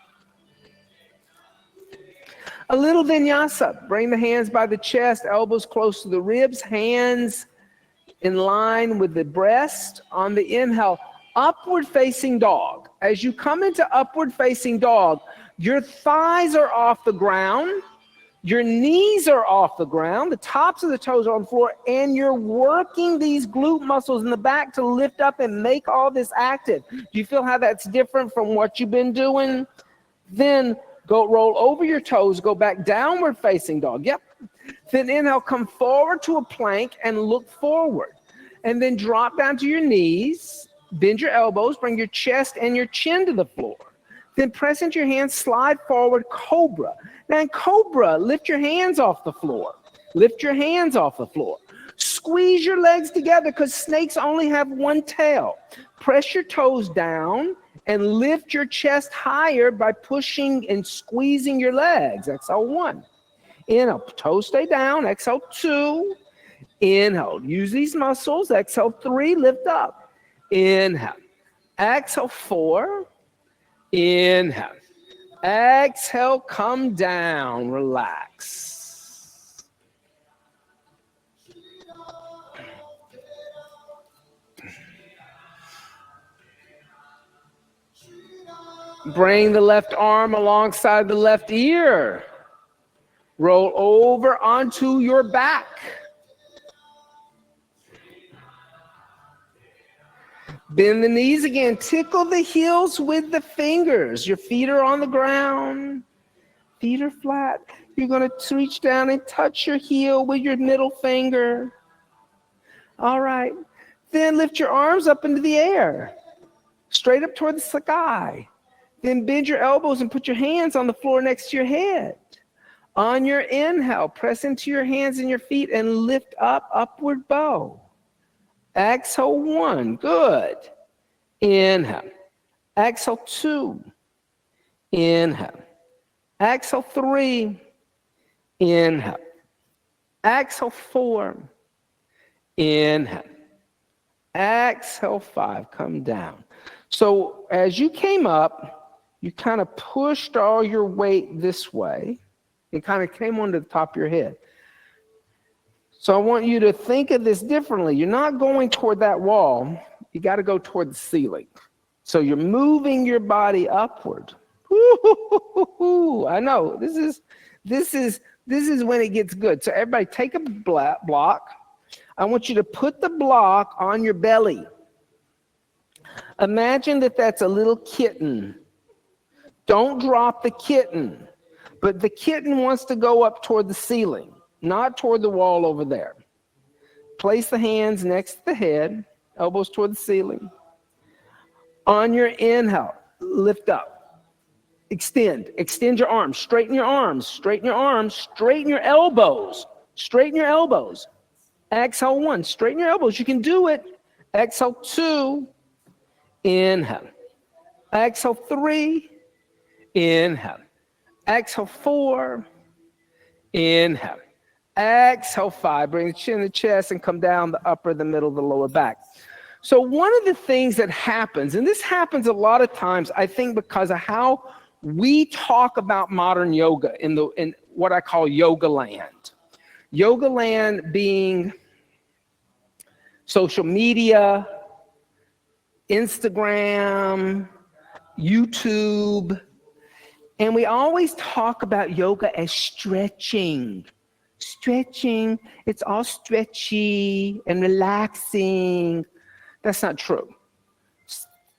A little vinyasa. Bring the hands by the chest, elbows close to the ribs, hands in line with the breast. On the inhale, upward facing dog. As you come into upward facing dog, your thighs are off the ground, your knees are off the ground, the tops of the toes are on the floor, and you're working these glute muscles in the back to lift up and make all this active. Do you feel how that's different from what you've been doing? Then go roll over your toes, go back downward facing dog. Yep. Then inhale, come forward to a plank and look forward. And then drop down to your knees, bend your elbows, bring your chest and your chin to the floor. Then press into your hands, slide forward, cobra. Now in cobra, lift your hands off the floor. Lift your hands off the floor. Squeeze your legs together because snakes only have one tail. Press your toes down and lift your chest higher by pushing and squeezing your legs. Exhale 1. Inhale, toes stay down. Exhale 2. Inhale, use these muscles. Exhale 3, lift up. Inhale. Exhale 4. Inhale. Exhale, come down. Relax. Bring the left arm alongside the left ear. Roll over onto your back. Bend the knees again. Tickle the heels with the fingers. Your feet are on the ground. Feet are flat. You're going to reach down and touch your heel with your middle finger. All right. Then lift your arms up into the air, straight up toward the sky. Then bend your elbows and put your hands on the floor next to your head. On your inhale, press into your hands and your feet and lift up, upward bow. Exhale 1, good. Inhale. Exhale 2. Inhale. Exhale 3. Inhale. Exhale 4. Inhale. Exhale 5, come down. So as you came up, you kind of pushed all your weight this way. It kind of came onto the top of your head. So I want you to think of this differently. You're not going toward that wall. You got to go toward the ceiling. So you're moving your body upward. Woo-hoo-hoo-hoo-hoo. I know this is when it gets good. So everybody take a block. I want you to put the block on your belly. Imagine that that's a little kitten. Don't drop the kitten, but the kitten wants to go up toward the ceiling, not toward the wall over there. Place the hands next to the head, elbows toward the ceiling. On your inhale, lift up. Extend your arms, straighten your arms, straighten your arms, straighten your elbows, straighten your elbows. Exhale 1, straighten your elbows. You can do it. Exhale 2, inhale. Exhale 3, inhale. Exhale 4, inhale. Exhale 5, bring the chin to the chest and come down the upper, the middle, the lower back. So one of the things that happens, and this happens a lot of times, I think because of how we talk about modern yoga in what I call yoga land. Yoga land being social media, Instagram, YouTube, and we always talk about yoga as stretching. Stretching, it's all stretchy and relaxing. That's not true.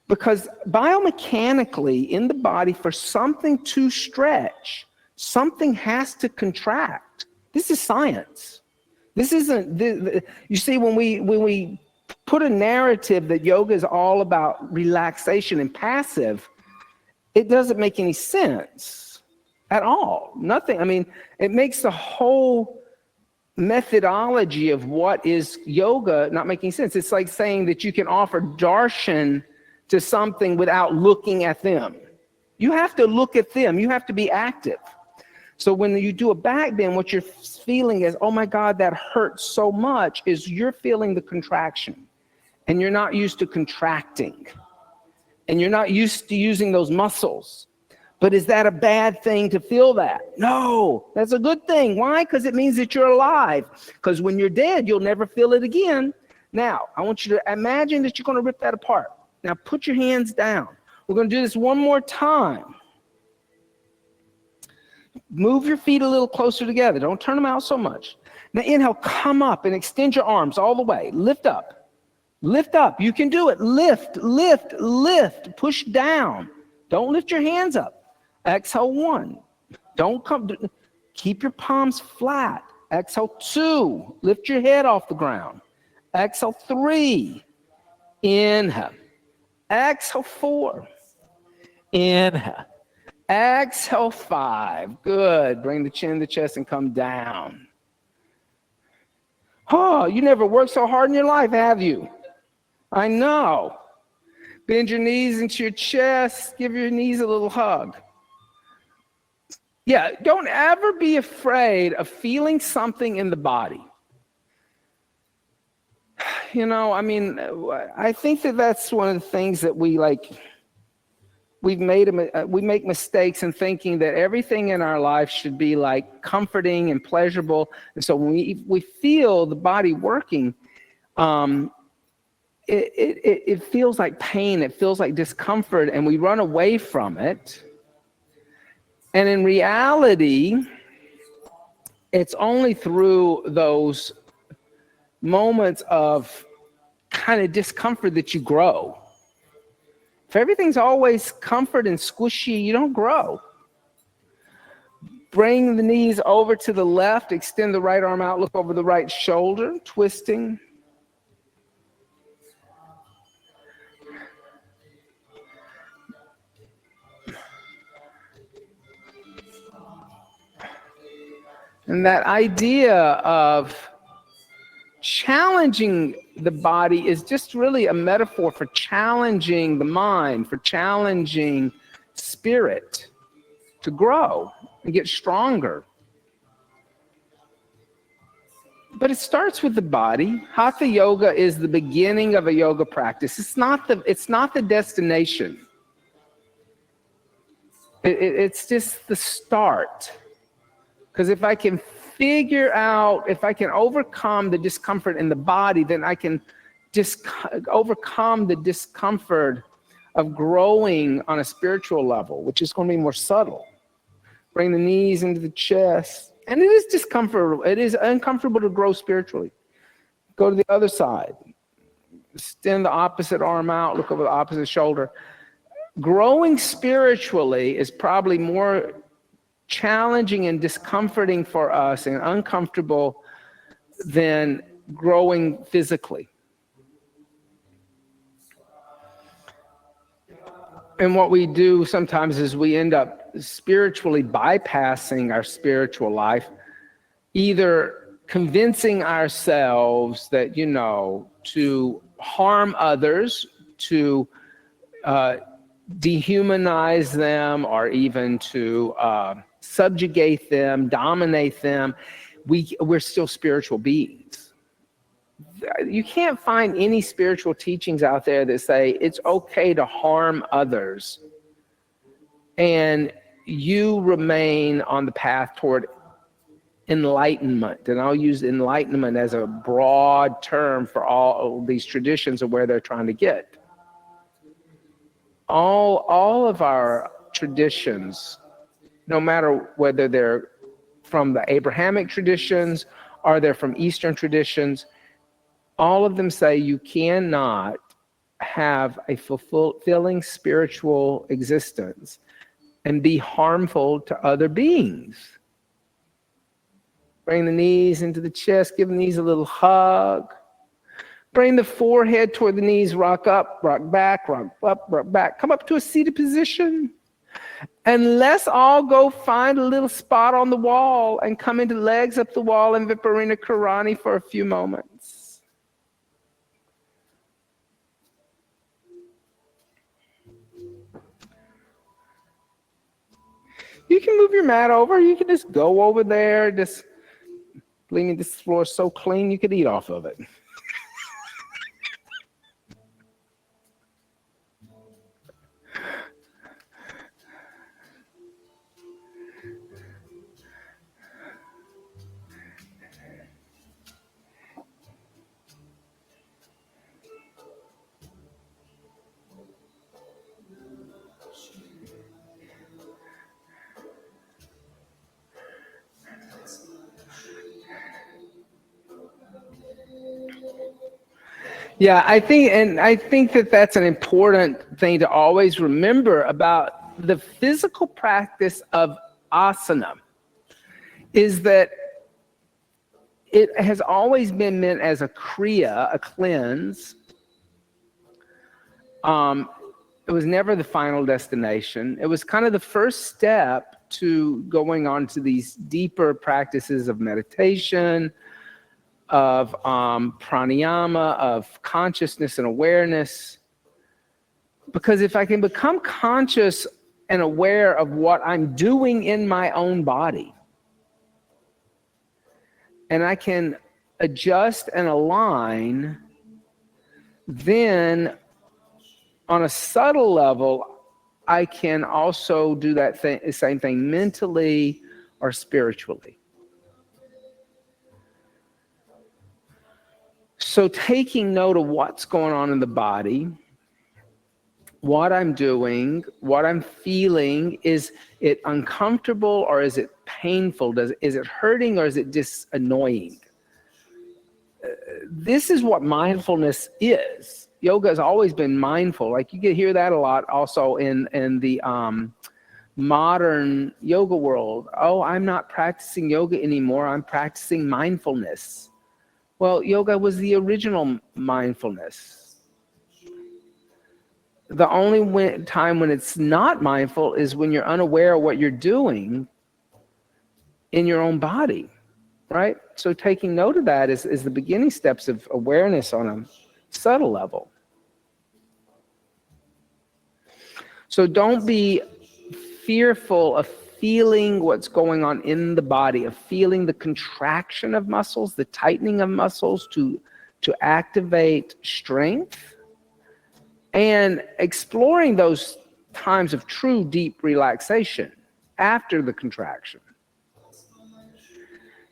Because biomechanically in the body, for something to stretch, something has to contract. This is science. This isn't, you see, when we put a narrative that yoga is all about relaxation and passive, it doesn't make any sense at all. Nothing. I mean, it makes the whole methodology of what is yoga not making sense. It's like saying that you can offer darshan to something without looking at them. You have to look at them. You have to be active. So when you do a back bend, what you're feeling is, oh my God, that hurts so much, is you're feeling the contraction. And you're not used to contracting. And you're not used to using those muscles. But is that a bad thing to feel that? No, that's a good thing. Why? Because it means that you're alive. Because when you're dead, you'll never feel it again. Now, I want you to imagine that you're going to rip that apart. Now, put your hands down. We're going to do this one more time. Move your feet a little closer together. Don't turn them out so much. Now, inhale, come up and extend your arms all the way. Lift up. Lift up. You can do it. Lift, lift, lift. Push down. Don't lift your hands up. Exhale 1. Don't come. Keep your palms flat. Exhale 2. Lift your head off the ground. Exhale 3. Inhale. Exhale 4. Inhale. Exhale 5. Good. Bring the chin to the chest and come down. Oh, you never worked so hard in your life, have you? I know. Bend your knees into your chest. Give your knees a little hug. Yeah, don't ever be afraid of feeling something in the body. You know, I mean, I think that that's one of the things that we make mistakes in thinking that everything in our life should be like comforting and pleasurable. And so when we feel the body working, it feels like pain, it feels like discomfort, and we run away from it. And in reality, it's only through those moments of kind of discomfort that you grow. If everything's always comfort and squishy, you don't grow. Bring the knees over to the left, extend the right arm out, look over the right shoulder, twisting. And that idea of challenging the body is just really a metaphor for challenging the mind, for challenging spirit to grow and get stronger. But it starts with the body. Hatha yoga is the beginning of a yoga practice. It's not the destination. It's just the start. Because if I can overcome the discomfort in the body, then I can overcome the discomfort of growing on a spiritual level, which is going to be more subtle. Bring the knees into the chest. And it is discomfortable. It is uncomfortable to grow spiritually. Go to the other side. Extend the opposite arm out. Look over the opposite shoulder. Growing spiritually is probably more challenging and discomforting for us and uncomfortable than growing physically. And what we do sometimes is we end up spiritually bypassing our spiritual life, either convincing ourselves that, to harm others, to dehumanize them, or even to subjugate them, dominate them. We're still spiritual beings. You can't find any spiritual teachings out there that say it's okay to harm others and you remain on the path toward enlightenment. And I'll use enlightenment as a broad term for all these traditions of where they're trying to get. All of our traditions, no matter whether they're from the Abrahamic traditions or they're from Eastern traditions, all of them say you cannot have a fulfilling spiritual existence and be harmful to other beings. Bring the knees into the chest, give the knees a little hug. Bring the forehead toward the knees, rock up, rock back, rock up, rock back. Come up to a seated position. And let's all go find a little spot on the wall and come into legs up the wall in Viparita Karani for a few moments. You can move your mat over. You can just go over there. Just leaving this floor so clean you could eat off of it. Yeah, I think that that's an important thing to always remember about the physical practice of asana, is that it has always been meant as a kriya, a cleanse. It was never the final destination. It was kind of the first step to going on to these deeper practices of meditation, of pranayama, of consciousness and awareness. Because if I can become conscious and aware of what I'm doing in my own body, and I can adjust and align, then on a subtle level, I can also do that same thing mentally or spiritually. So taking note of what's going on in the body, what I'm doing, what I'm feeling, is it uncomfortable or is it painful? Is it hurting or is it just annoying? This is what mindfulness is. Yoga has always been mindful. Like you can hear that a lot also in the modern yoga world. Oh, I'm not practicing yoga anymore. I'm practicing mindfulness. Well, yoga was the original mindfulness. The only time when it's not mindful is when you're unaware of what you're doing in your own body, right? So taking note of that is the beginning steps of awareness on a subtle level. So don't be fearful of feeling what's going on in the body, of feeling the contraction of muscles, the tightening of muscles to activate strength, and exploring those times of true deep relaxation after the contraction.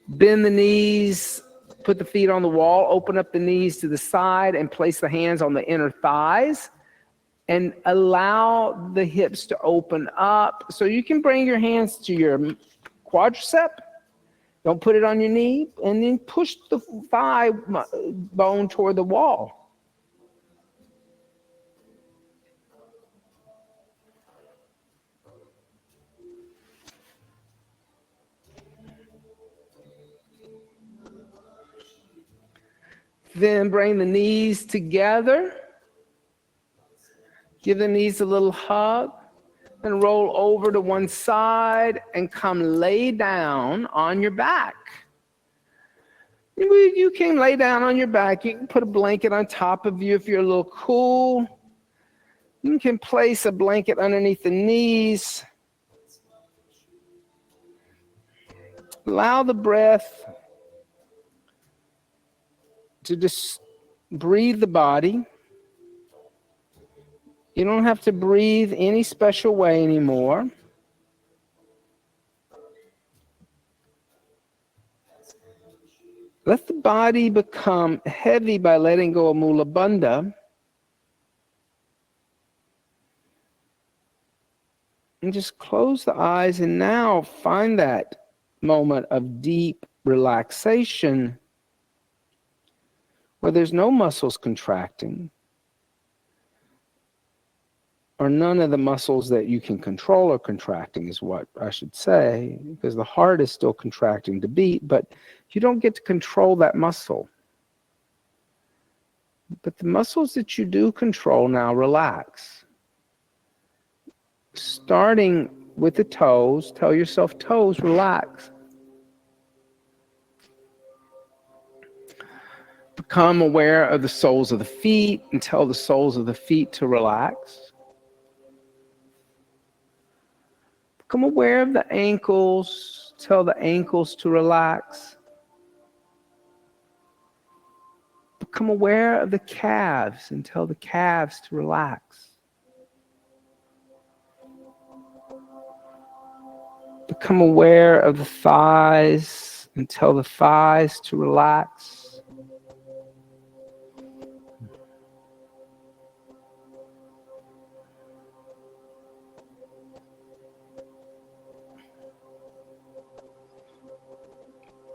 Bend the knees, put the feet on the wall, open up the knees to the side, and place the hands on the inner thighs. and allow the hips to open up. So you can bring your hands to your quadricep. Don't put it on your knee, and then push the thigh bone toward the wall. Then bring the knees together. Give the knees a little hug. And roll over to one side and come lay down on your back. You can lay down on your back. You can put a blanket on top of you if you're a little cool. You can place a blanket underneath the knees. Allow the breath to just breathe the body. You don't have to breathe any special way anymore. Let the body become heavy by letting go of Mula Bandha. And just close the eyes and now find that moment of deep relaxation where there's no muscles contracting, or none of the muscles that you can control are contracting, is what I should say, because the heart is still contracting to beat, but you don't get to control that muscle. But the muscles that you do control now relax. Starting with the toes, tell yourself, toes, relax. Become aware of the soles of the feet and tell the soles of the feet to relax. Become aware of the ankles, tell the ankles to relax. Become aware of the calves and tell the calves to relax. Become aware of the thighs and tell the thighs to relax.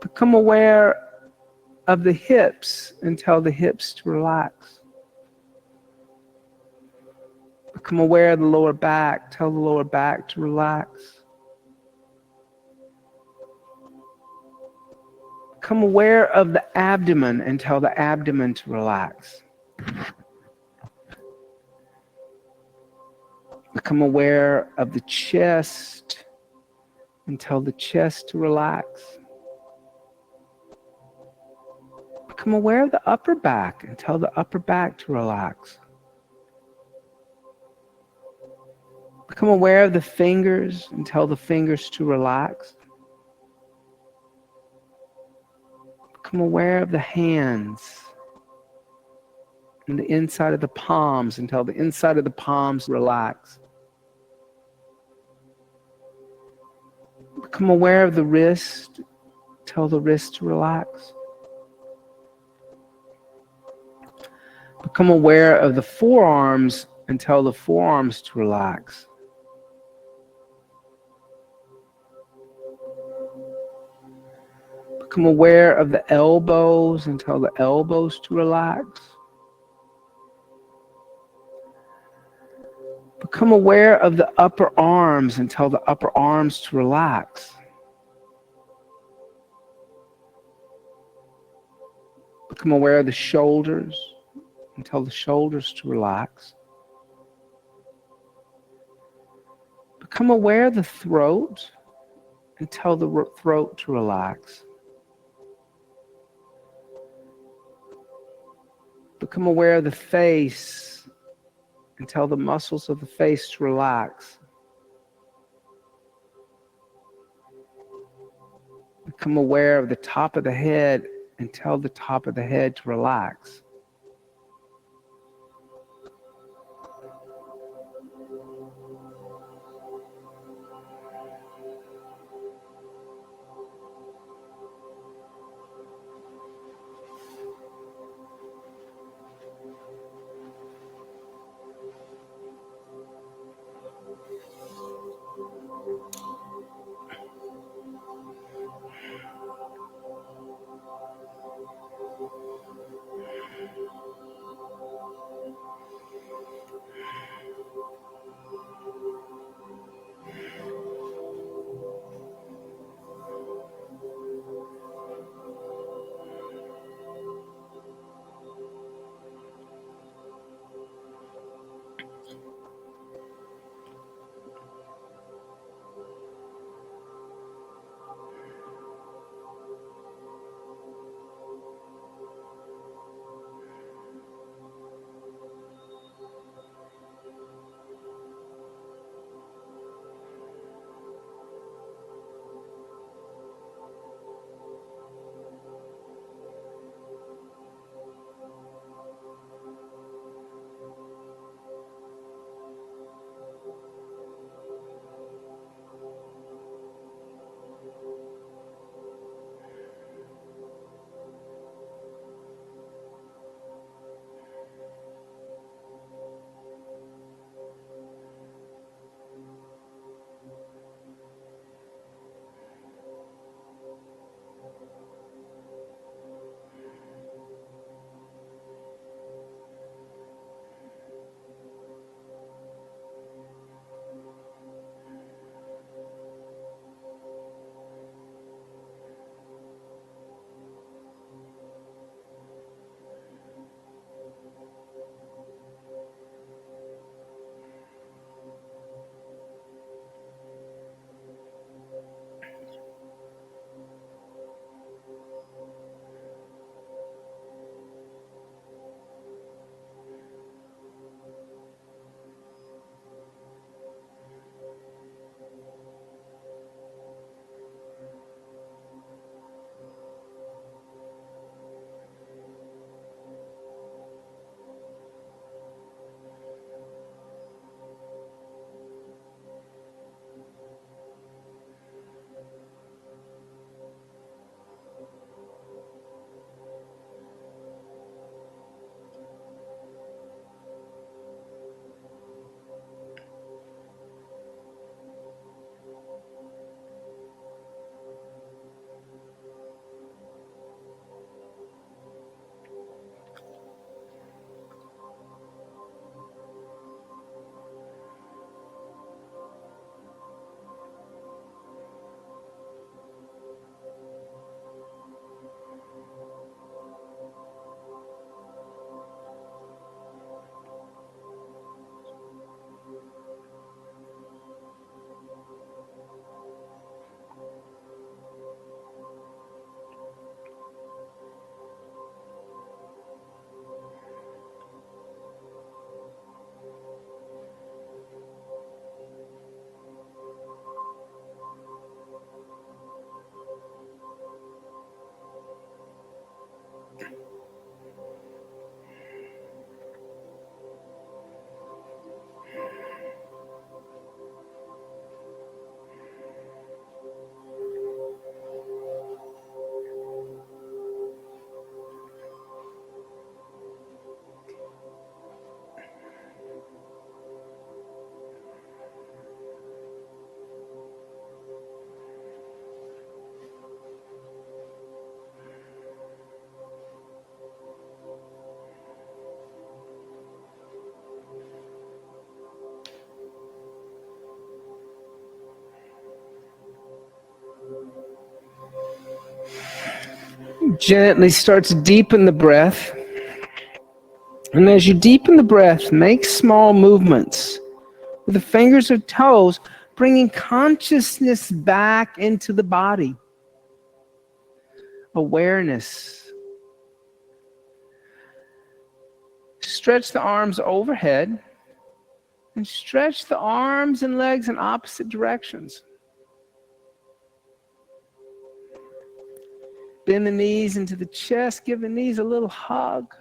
Become aware of the hips and tell the hips to relax. Become aware of the lower back, tell the lower back to relax. Become aware of the abdomen and tell the abdomen to relax. Become aware of the chest and tell the chest to relax. Become aware of the upper back and tell the upper back to relax. Become aware of the fingers and tell the fingers to relax. Become aware of the hands and the inside of the palms and tell the inside of the palms to relax. Become aware of the wrist, tell the wrist to relax. Become aware of the forearms and tell the forearms to relax. Become aware of the elbows and tell the elbows to relax. Become aware of the upper arms and tell the upper arms to relax. Become aware of the shoulders and tell the shoulders to relax. Become aware of the throat and tell the throat to relax. Become aware of the face and tell the muscles of the face to relax. Become aware of the top of the head and tell the top of the head to relax. Gently start to deepen the breath. And as you deepen the breath, make small movements with the fingers or toes, bringing consciousness back into the body. Awareness. Stretch the arms overhead and stretch the arms and legs in opposite directions. Bend the knees into the chest, give the knees a little hug.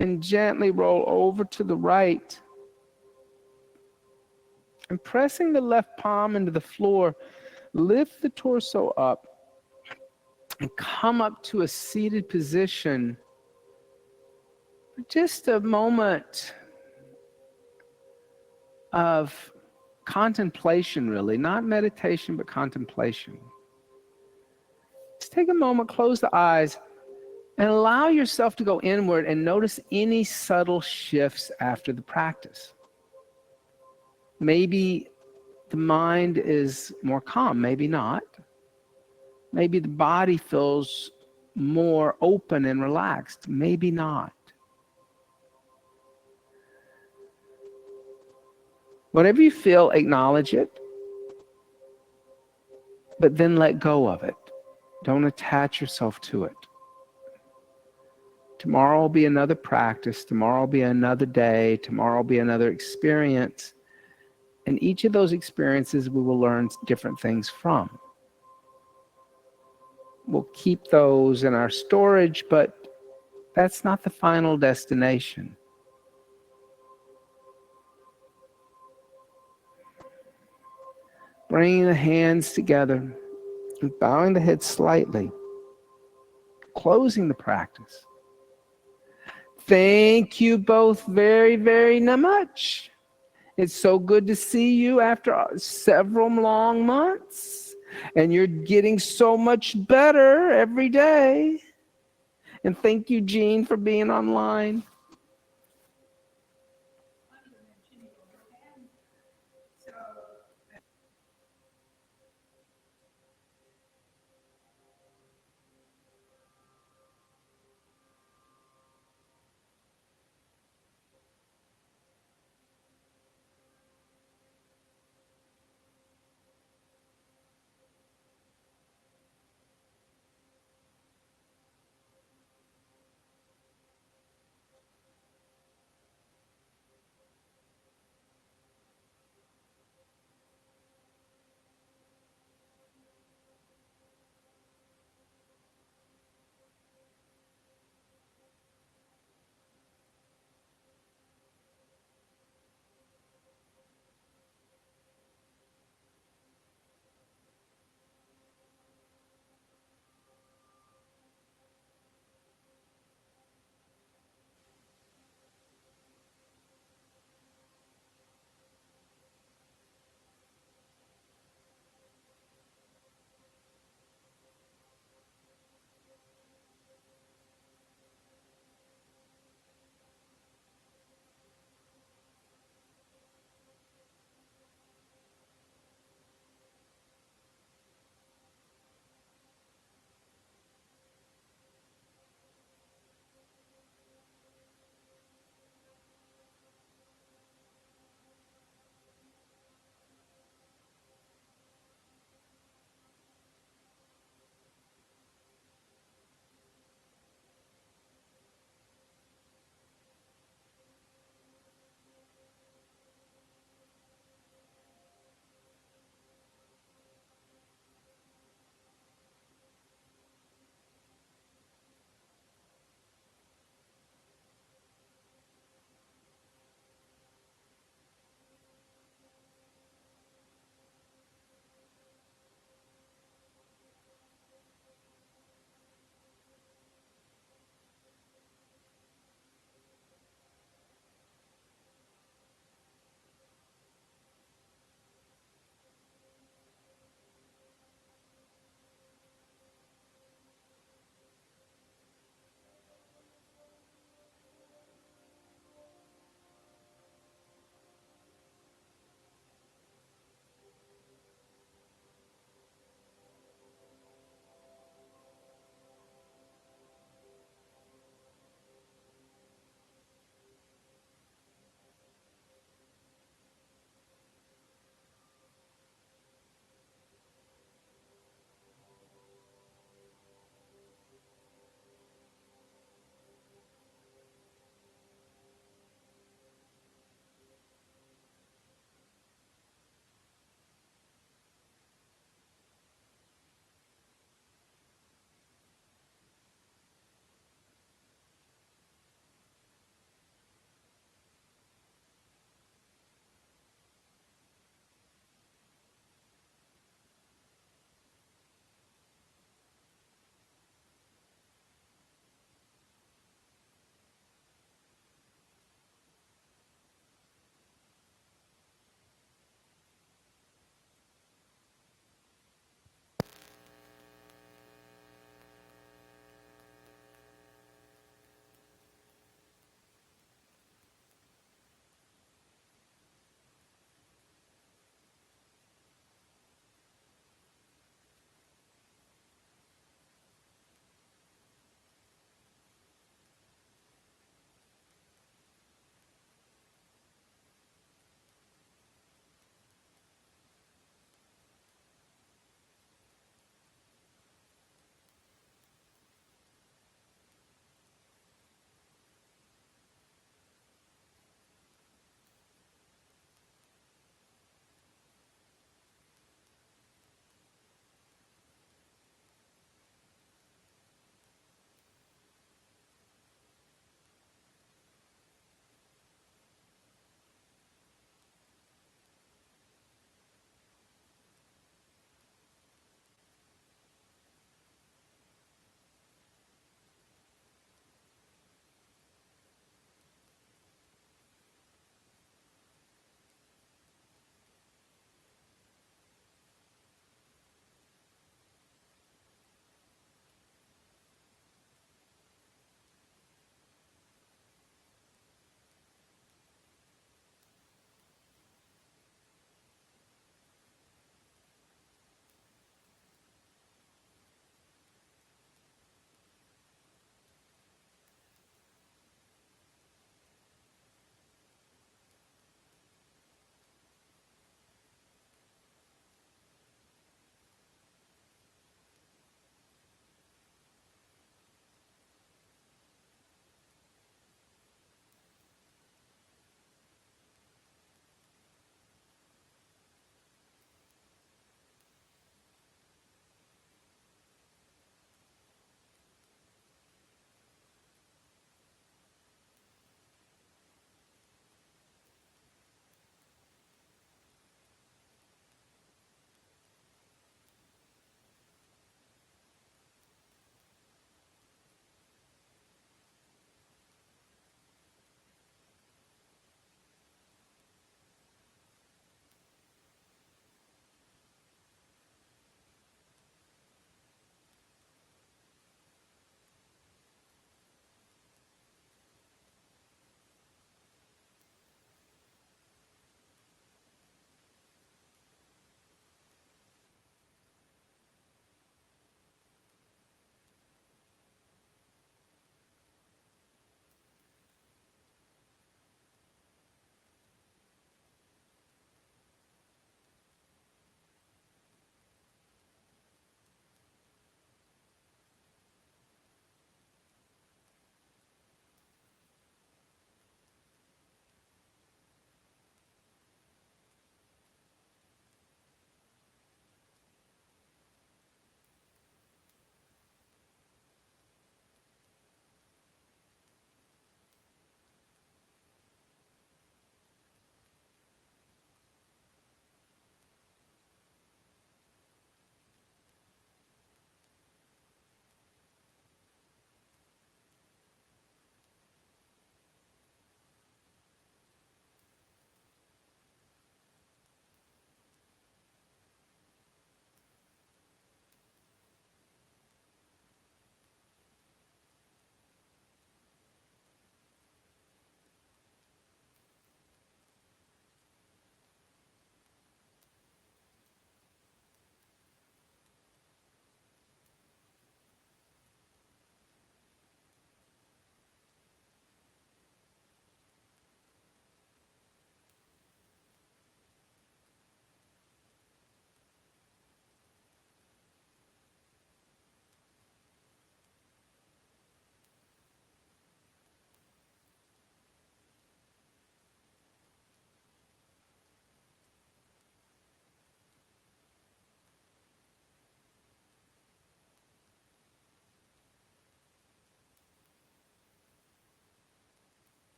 And gently roll over to the right. And pressing the left palm into the floor, lift the torso up and come up to a seated position. Just a moment of contemplation, really, not meditation, but contemplation. Just take a moment, close the eyes, And allow yourself to go inward and notice any subtle shifts after the practice. Maybe the mind is more calm, maybe not. Maybe the body feels more open and relaxed, maybe not. Whatever you feel, acknowledge it, but then let go of it. Don't attach yourself to it. Tomorrow will be another practice. Tomorrow will be another day. Tomorrow will be another experience. And each of those experiences we will learn different things from. We'll keep those in our storage, but that's not the final destination. Bringing the hands together and bowing the head slightly, closing the practice. Thank you both very, very much. It's so good to see you after several long months, and you're getting so much better every day. And thank you, Jean, for being online.